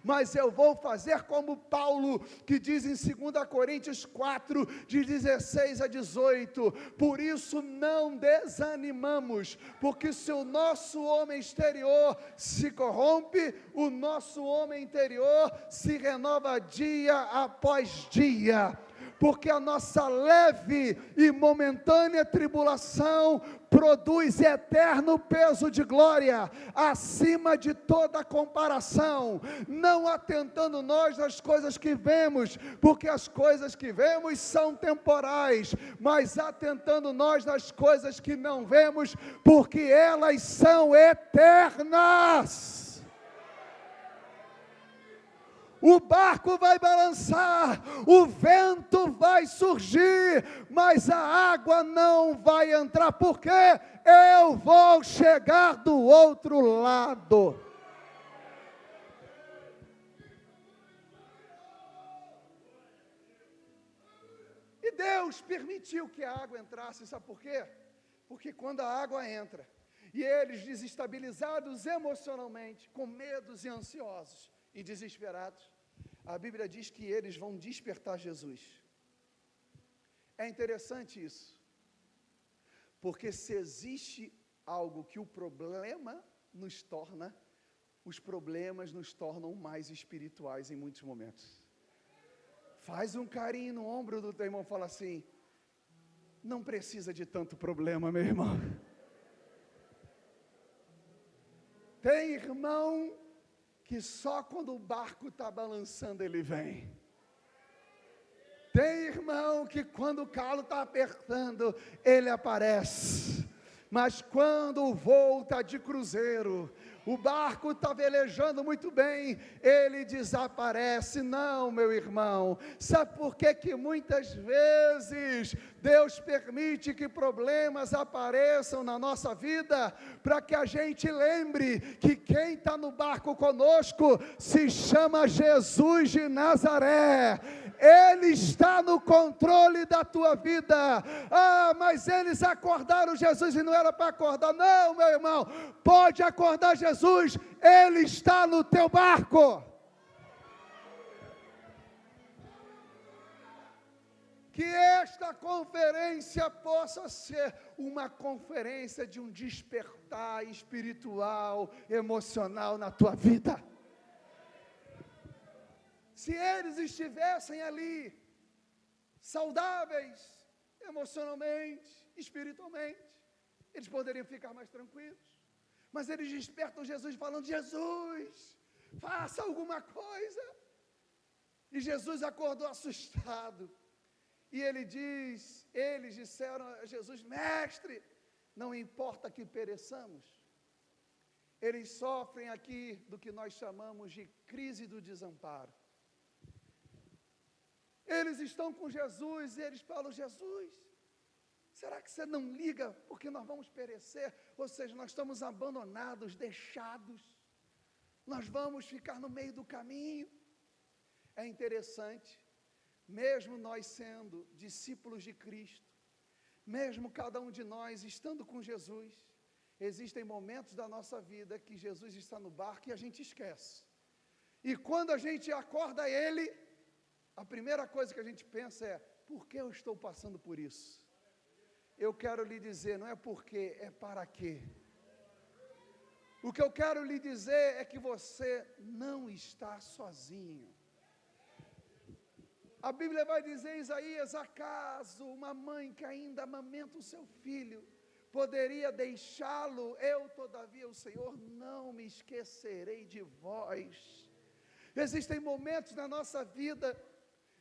Mas eu vou fazer como Paulo, que diz em 2 Coríntios 4, de 16 a 18, por isso não desanimamos, porque se o nosso homem exterior se corrompe, o nosso homem interior se renova dia após dia, porque a nossa leve e momentânea tribulação produz eterno peso de glória, acima de toda comparação, não atentando nós nas coisas que vemos, porque as coisas que vemos são temporais, mas atentando nós nas coisas que não vemos, porque elas são eternas. O barco vai balançar, o vento vai surgir, mas a água não vai entrar, porque eu vou chegar do outro lado. E Deus permitiu que a água entrasse, sabe por quê? Porque quando a água entra, e eles desestabilizados emocionalmente, com medos e ansiosos e desesperados, a Bíblia diz que eles vão despertar Jesus. É interessante isso, porque se existe algo que o problema nos torna, os problemas nos tornam mais espirituais em muitos momentos. Faz um carinho no ombro do teu irmão e fala assim: não precisa de tanto problema, meu irmão. Tem irmão que só quando o barco está balançando ele vem. Tem irmão que quando o calo está apertando, ele aparece. Mas quando o voo está de cruzeiro, o barco está velejando muito bem, ele desaparece. Não, meu irmão, sabe por que muitas vezes Deus permite que problemas apareçam na nossa vida? Para que a gente lembre que quem está no barco conosco se chama Jesus de Nazaré. Ele está no controle da tua vida. Mas eles acordaram Jesus e não era para acordar. Não, meu irmão, pode acordar Jesus, Ele está no teu barco. Que esta conferência possa ser uma conferência de um despertar espiritual, emocional na tua vida. Se eles estivessem ali, saudáveis, emocionalmente, espiritualmente, eles poderiam ficar mais tranquilos. Mas eles despertam Jesus falando: Jesus, faça alguma coisa. E Jesus acordou assustado. E eles disseram a Jesus: mestre, não importa que pereçamos. Eles sofrem aqui do que nós chamamos de crise do desamparo. Eles estão com Jesus e eles falam: Jesus, Será que você não liga porque nós vamos perecer? Ou seja, nós estamos abandonados, deixados. Nós vamos ficar no meio do caminho. É interessante, mesmo nós sendo discípulos de Cristo, mesmo cada um de nós estando com Jesus, existem momentos da nossa vida que Jesus está no barco e a gente esquece. E quando a gente acorda Ele, a primeira coisa que a gente pensa é: por que eu estou passando por isso? Eu quero lhe dizer, não é porque, é para quê. O que eu quero lhe dizer é que você não está sozinho. A Bíblia vai dizer, Isaías: acaso uma mãe que ainda amamenta o seu filho poderia deixá-lo? Eu, todavia, o Senhor, não me esquecerei de vós. Existem momentos na nossa vida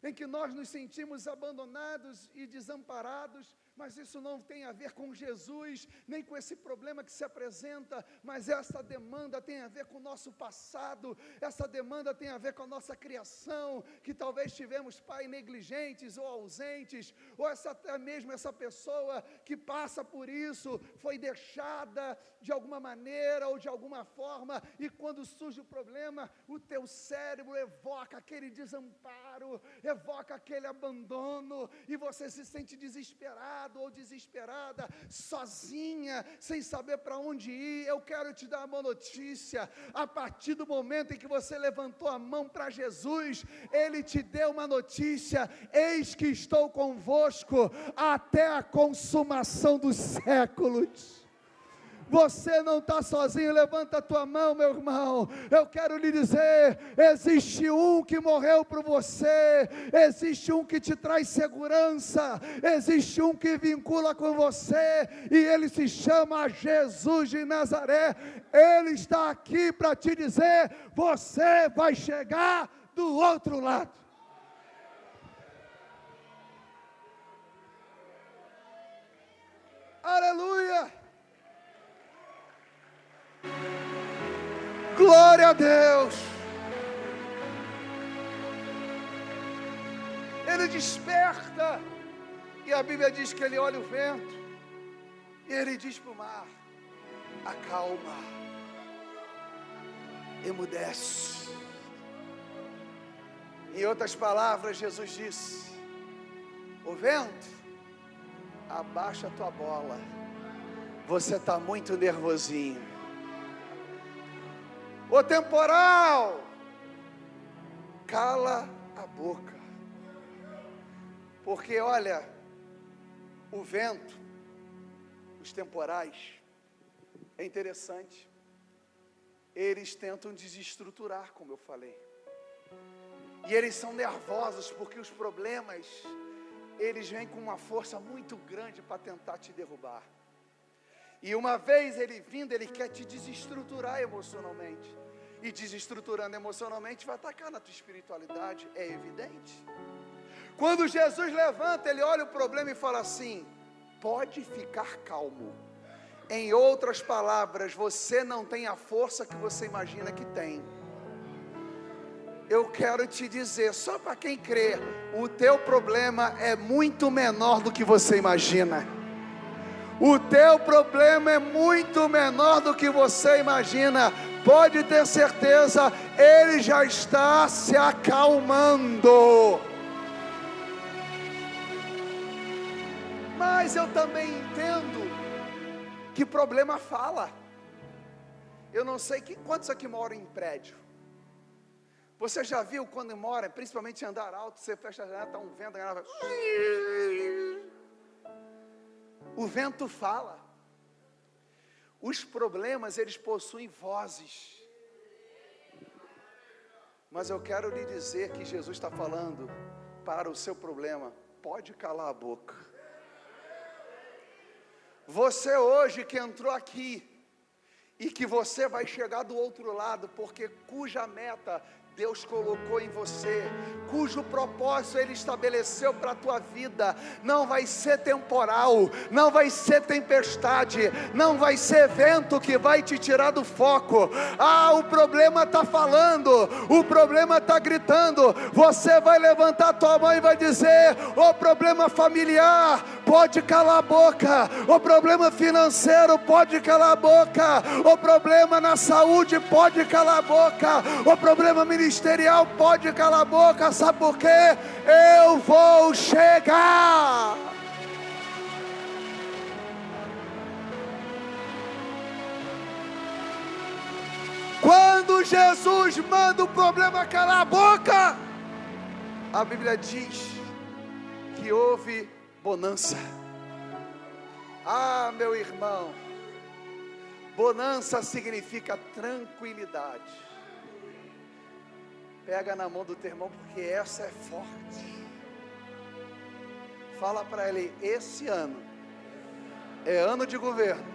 em que nós nos sentimos abandonados e desamparados, mas isso não tem a ver com Jesus, nem com esse problema que se apresenta, mas essa demanda tem a ver com o nosso passado, essa demanda tem a ver com a nossa criação, que talvez tivemos pais negligentes ou ausentes, ou até mesmo essa pessoa que passa por isso, foi deixada de alguma maneira ou de alguma forma, e quando surge o problema, o teu cérebro evoca aquele desamparo, evoca aquele abandono, e você se sente desesperado ou desesperada, sozinha, sem saber para onde ir. Eu quero te dar uma notícia: a partir do momento em que você levantou a mão para Jesus, Ele te deu uma notícia: eis que estou convosco até a consumação dos séculos. Você não está sozinho, levanta a tua mão, meu irmão. Eu quero lhe dizer, existe um que morreu por você, existe um que te traz segurança, existe um que vincula com você, e ele se chama Jesus de Nazaré. Ele está aqui para te dizer, você vai chegar do outro lado. Aleluia! Glória a Deus. Ele desperta, e a Bíblia diz que ele olha o vento, e ele diz para o mar: acalma, emudece. Em outras palavras, Jesus disse: o vento, abaixa a tua bola, você está muito nervosinho. O temporal, cala a boca. Porque olha, o vento, os temporais, é interessante, eles tentam desestruturar, como eu falei. E eles são nervosos porque os problemas, eles vêm com uma força muito grande para tentar te derrubar. E uma vez ele vindo, ele quer te desestruturar emocionalmente. E desestruturando emocionalmente, vai atacar na tua espiritualidade, é evidente. Quando Jesus levanta, ele olha o problema e fala assim: pode ficar calmo. Em outras palavras, você não tem a força que você imagina que tem. Eu quero te dizer, só para quem crê, o teu problema é muito menor do que você imagina. O teu problema é muito menor do que você imagina. Pode ter certeza, ele já está se acalmando. Mas eu também entendo que problema fala. Eu não sei quantos aqui moram em prédio. Você já viu quando mora, principalmente em andar alto, você fecha a janela, está um vento, a janela vai... O vento fala. Os problemas, eles possuem vozes. Mas eu quero lhe dizer que Jesus está falando para o seu problema: pode calar a boca. Você hoje que entrou aqui, e que você vai chegar do outro lado, porque cuja meta Deus colocou em você, cujo propósito Ele estabeleceu para a tua vida, não vai ser temporal, não vai ser tempestade, não vai ser vento que vai te tirar do foco. O problema está falando, o problema está gritando, você vai levantar a tua mão e vai dizer: o problema familiar, pode calar a boca, o problema financeiro, pode calar a boca, o problema na saúde, pode calar a boca, o problema ministerial, pode calar a boca. Sabe por quê? Eu vou chegar. Quando Jesus manda o problema calar a boca, a Bíblia diz que houve bonança. Meu irmão, bonança significa tranquilidade. Pega na mão do teu irmão, porque essa é forte. Fala para ele: esse ano é ano de governo,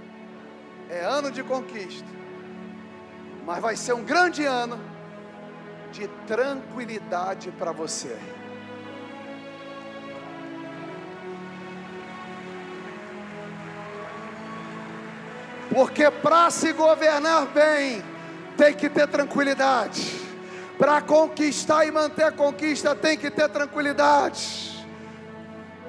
é ano de conquista, mas vai ser um grande ano de tranquilidade para você. Porque para se governar bem, tem que ter tranquilidade. Para conquistar e manter a conquista, tem que ter tranquilidade.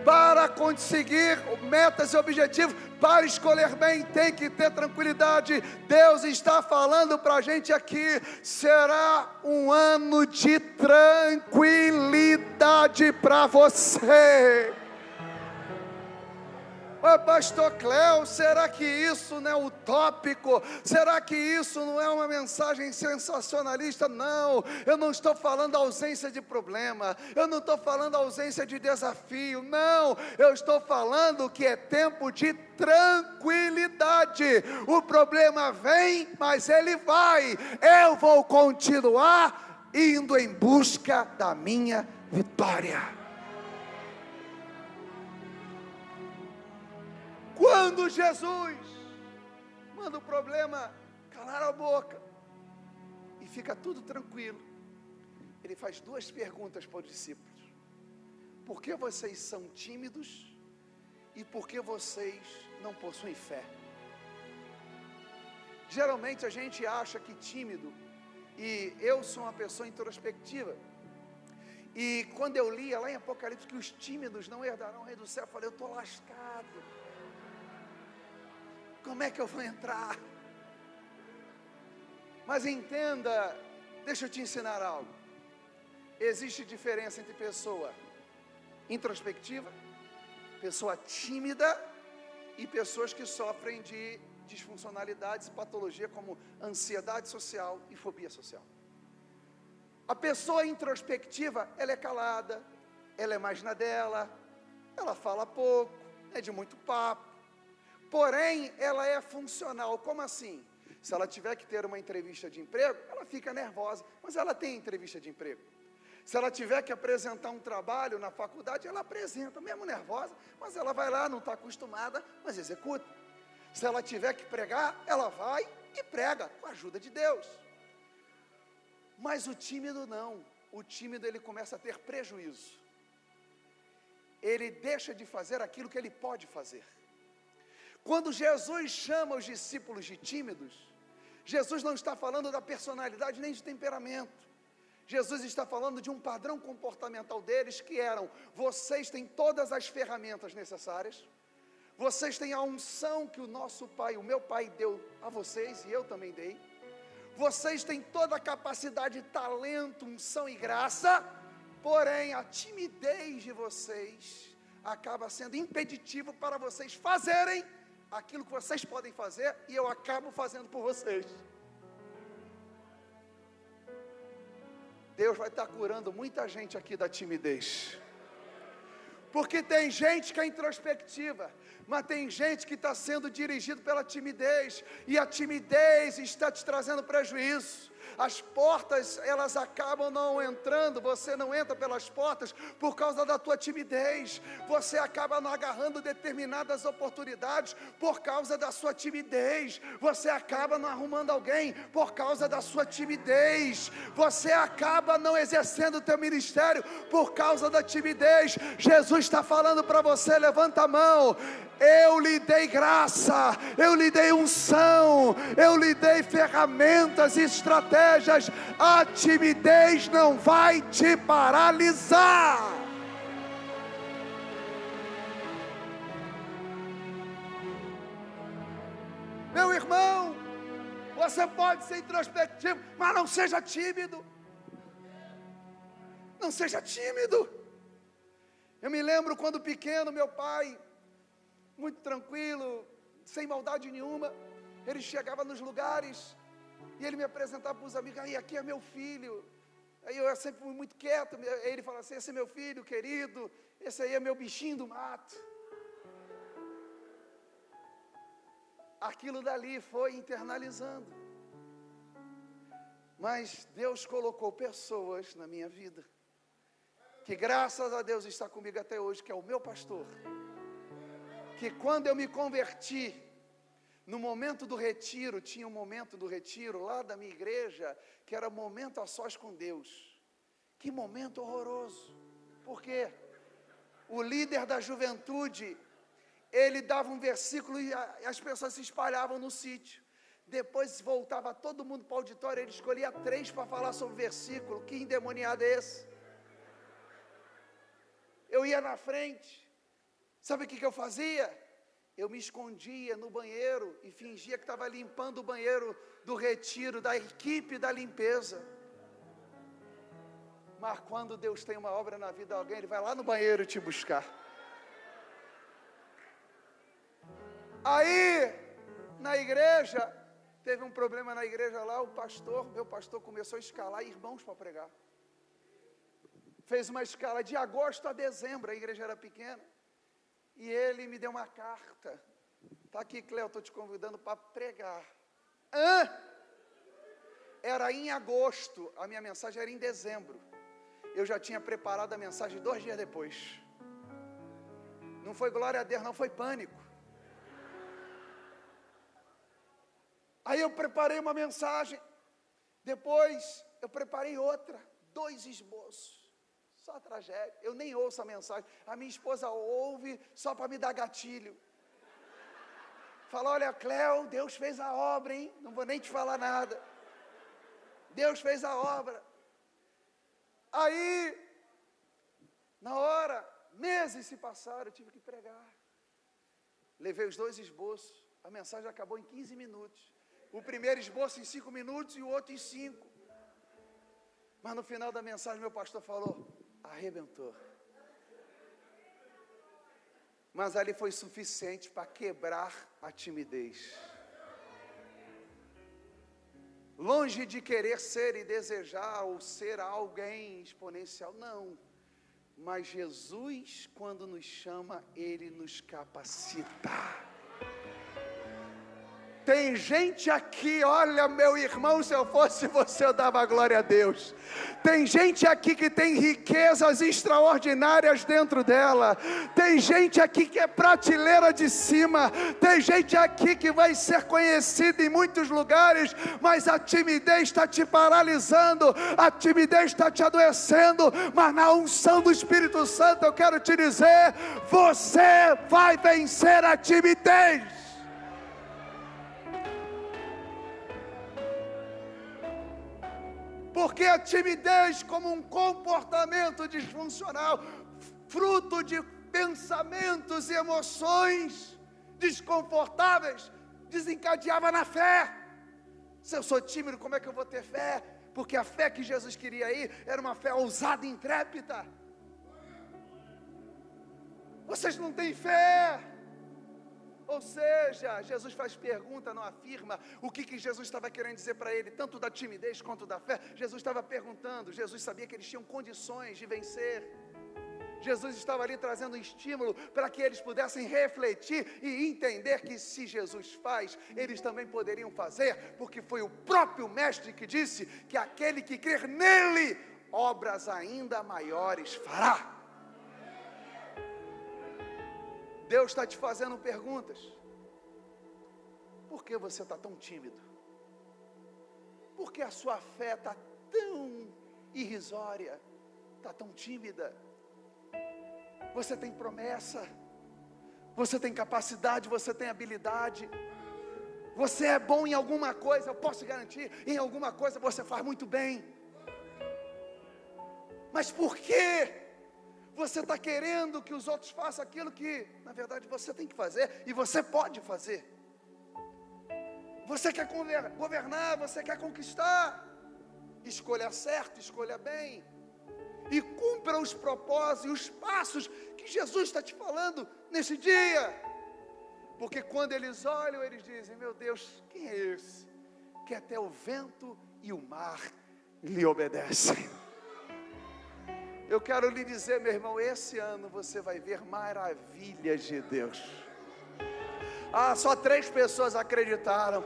Para conseguir metas e objetivos, para escolher bem, tem que ter tranquilidade. Deus está falando para a gente aqui: será um ano de tranquilidade para você. Pastor Cléo, será que isso não é utópico? Será que isso não é uma mensagem sensacionalista? Não, eu não estou falando ausência de problema, eu não estou falando ausência de desafio, não, eu estou falando que é tempo de tranquilidade. O problema vem, mas ele vai. Eu vou continuar indo em busca da minha vitória. Quando Jesus manda o problema calar a boca e fica tudo tranquilo, Ele faz duas perguntas para os discípulos: por que vocês são tímidos e por que vocês não possuem fé? Geralmente a gente acha que tímido, e eu sou uma pessoa introspectiva, e quando eu lia lá em Apocalipse que os tímidos não herdarão o reino do céu, eu falei: eu estou lascado. Como é que eu vou entrar? Mas entenda, deixa eu te ensinar algo. Existe diferença entre pessoa introspectiva, pessoa tímida e pessoas que sofrem de disfuncionalidades e patologia como ansiedade social e fobia social. A pessoa introspectiva, ela é calada, ela é mais na dela, ela fala pouco, é de muito papo. Porém, ela é funcional. Como assim? Se ela tiver que ter uma entrevista de emprego, ela fica nervosa, mas ela tem entrevista de emprego. Se ela tiver que apresentar um trabalho na faculdade, ela apresenta, mesmo nervosa, mas ela vai lá, não está acostumada, mas executa. Se ela tiver que pregar, ela vai e prega, com a ajuda de Deus. Mas o tímido não. O tímido, ele começa a ter prejuízo. Ele deixa de fazer aquilo que ele pode fazer. Quando Jesus chama os discípulos de tímidos, Jesus não está falando da personalidade nem de temperamento. Jesus está falando de um padrão comportamental deles, que eram: vocês têm todas as ferramentas necessárias, vocês têm a unção que o nosso Pai, o meu Pai deu a vocês, e eu também dei, vocês têm toda a capacidade, talento, unção e graça, porém a timidez de vocês acaba sendo impeditivo para vocês fazerem aquilo que vocês podem fazer, e eu acabo fazendo por vocês. Deus vai estar curando muita gente aqui da timidez, porque tem gente que é introspectiva, mas tem gente que está sendo dirigido pela timidez, e a timidez está te trazendo prejuízo. As portas, elas acabam não entrando, você não entra pelas portas por causa da tua timidez. Você acaba não agarrando determinadas oportunidades por causa da sua timidez. Você acaba não arrumando alguém por causa da sua timidez. Você acaba não exercendo o teu ministério por causa da timidez. Jesus está falando para você, levanta a mão. Eu lhe dei graça, eu lhe dei unção, eu lhe dei ferramentas e estratégias. A timidez não vai te paralisar. Meu irmão, você pode ser introspectivo, mas não seja tímido. Não seja tímido. Eu me lembro quando pequeno, meu pai, muito tranquilo, sem maldade nenhuma, ele chegava nos lugares e ele me apresentava para os amigos. Aí, aqui é meu filho. Aí eu sempre fui muito quieto. Aí ele falava assim: esse é meu filho querido, esse aí é meu bichinho do mato. Aquilo dali foi internalizando. Mas Deus colocou pessoas na minha vida, que graças a Deus está comigo até hoje, que é o meu pastor. Que quando eu me converti, no momento do retiro, tinha um momento do retiro lá da minha igreja, que era momento a sós com Deus. Que momento horroroso. Por quê? O líder da juventude, ele dava um versículo e as pessoas se espalhavam no sítio. Depois voltava todo mundo para o auditório, ele escolhia 3 para falar sobre o versículo. Que endemoniado é esse? Eu ia na frente. Sabe o que eu fazia? Eu me escondia no banheiro e fingia que estava limpando o banheiro do retiro, da equipe da limpeza. Mas quando Deus tem uma obra na vida de alguém, Ele vai lá no banheiro te buscar. Aí, na igreja, teve um problema na igreja lá, meu pastor começou a escalar irmãos para pregar. Fez uma escala de agosto a dezembro, a igreja era pequena. E ele me deu uma carta. Está aqui, Cléo, estou te convidando para pregar. Era em agosto, a minha mensagem era em dezembro. Eu já tinha preparado a mensagem 2 dias depois. Não foi glória a Deus, não, foi pânico. Aí eu preparei uma mensagem. Depois eu preparei outra. 2 esboços. Só tragédia. Eu nem ouço a mensagem. A minha esposa ouve só para me dar gatilho. Fala: olha, Cléo, Deus fez a obra, hein? Não vou nem te falar nada. Deus fez a obra. Aí, na hora, meses se passaram, eu tive que pregar. Levei os 2 esboços. A mensagem acabou em 15 minutos. O primeiro esboço em 5 minutos e o outro em 5. Mas no final da mensagem, meu pastor falou: arrebentou. Mas ali foi suficiente para quebrar a timidez. Longe de querer ser e desejar ou ser alguém exponencial, não. Mas Jesus, quando nos chama, Ele nos capacita. Tem gente aqui, olha, meu irmão, se eu fosse você, eu dava glória a Deus. Tem gente aqui que tem riquezas extraordinárias dentro dela. Tem gente aqui que é prateleira de cima. Tem gente aqui que vai ser conhecida em muitos lugares, mas a timidez está te paralisando, a timidez está te adoecendo. Mas na unção do Espírito Santo, eu quero te dizer: você vai vencer a timidez. Porque a timidez, como um comportamento disfuncional, fruto de pensamentos e emoções desconfortáveis, desencadeava na fé. Se eu sou tímido, como é que eu vou ter fé? Porque a fé que Jesus queria aí era uma fé ousada e intrépida. Vocês não têm fé. Ou seja, Jesus faz pergunta, não afirma. O que Jesus estava querendo dizer para ele, tanto da timidez quanto da fé? Jesus estava perguntando. Jesus sabia que eles tinham condições de vencer. Jesus estava ali trazendo um estímulo para que eles pudessem refletir e entender que se Jesus faz, eles também poderiam fazer, porque foi o próprio Mestre que disse que aquele que crer nele, obras ainda maiores fará. Deus está te fazendo perguntas. Por que você está tão tímido? Por que a sua fé está tão irrisória, está tão tímida? Você tem promessa, você tem capacidade, você tem habilidade, você é bom em alguma coisa, eu posso garantir, em alguma coisa você faz muito bem. Mas por que você está querendo que os outros façam aquilo que, na verdade, você tem que fazer e você pode fazer? Você quer governar, você quer conquistar, escolha certo, escolha bem, e cumpra os propósitos e os passos que Jesus está te falando nesse dia, porque quando eles olham, eles dizem: meu Deus, quem é esse, que até o vento e o mar lhe obedecem? Eu quero lhe dizer, meu irmão, esse ano você vai ver maravilhas de Deus. Só 3 pessoas acreditaram.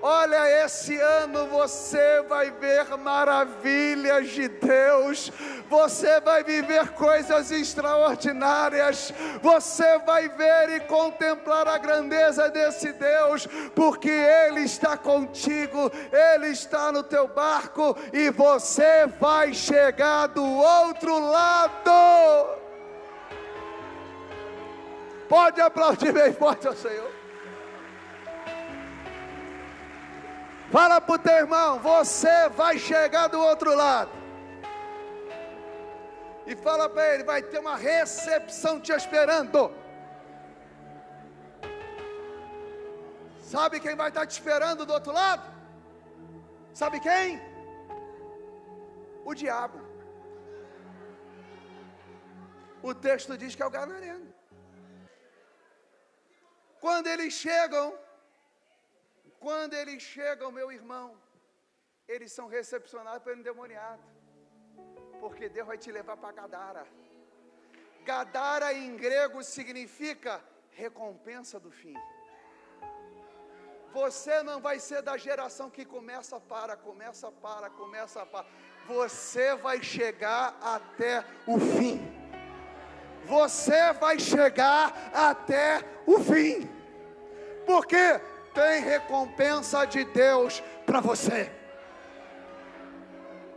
Olha, esse ano você vai ver maravilhas de Deus, você vai viver coisas extraordinárias, você vai ver e contemplar a grandeza desse Deus, porque Ele está contigo, Ele está no teu barco, e você vai chegar do outro lado. Pode aplaudir bem forte ao Senhor. Fala para o teu irmão: você vai chegar do outro lado. E fala para ele: vai ter uma recepção te esperando. Sabe quem vai estar te esperando do outro lado? Sabe quem? O diabo. O texto diz que é o gadareno. Quando eles chegam, meu irmão, eles são recepcionados pelo endemoniado, porque Deus vai te levar para Gadara. Gadara em grego significa recompensa do fim. Você não vai ser da geração que começa para. Você vai chegar até o fim. Você vai chegar até o fim. Por quê? Tem recompensa de Deus para você.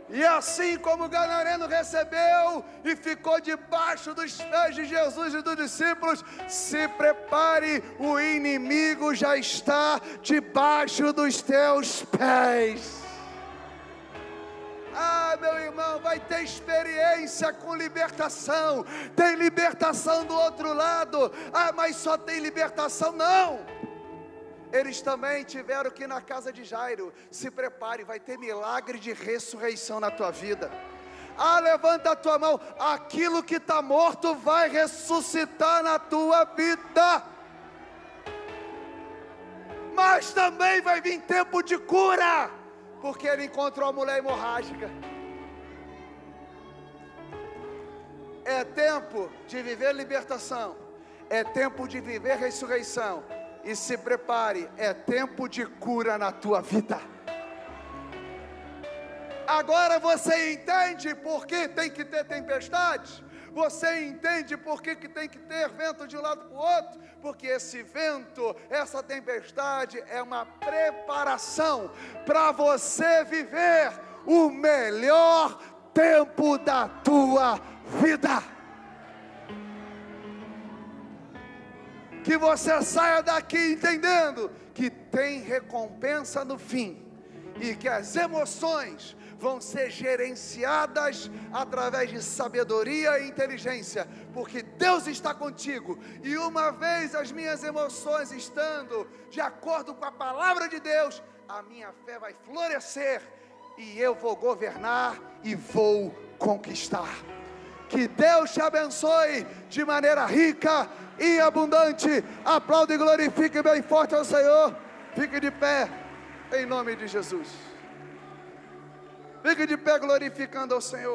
E assim como o gadareno recebeu e ficou debaixo dos pés de Jesus e dos discípulos, se prepare, o inimigo já está debaixo dos teus pés. Meu irmão, vai ter experiência com libertação. Tem libertação do outro lado. Mas só tem libertação? Não. Eles também tiveram que ir na casa de Jairo. Se prepare, vai ter milagre de ressurreição na tua vida. Levanta a tua mão. Aquilo que está morto vai ressuscitar na tua vida. Mas também vai vir tempo de cura, porque ele encontrou a mulher hemorrágica. É tempo de viver libertação. É tempo de viver ressurreição. E se prepare, é tempo de cura na tua vida. Agora você entende por que tem que ter tempestade? Você entende por que tem que ter vento de um lado para o outro? Porque esse vento, essa tempestade é uma preparação para você viver o melhor tempo da tua vida. Que você saia daqui entendendo que tem recompensa no fim, e que as emoções vão ser gerenciadas através de sabedoria e inteligência, porque Deus está contigo. E uma vez as minhas emoções estando de acordo com a palavra de Deus, a minha fé vai florescer, e eu vou governar e vou conquistar. Que Deus te abençoe de maneira rica e abundante. Aplaude e glorifique bem forte ao Senhor. Fique de pé, em nome de Jesus. Fique de pé glorificando ao Senhor.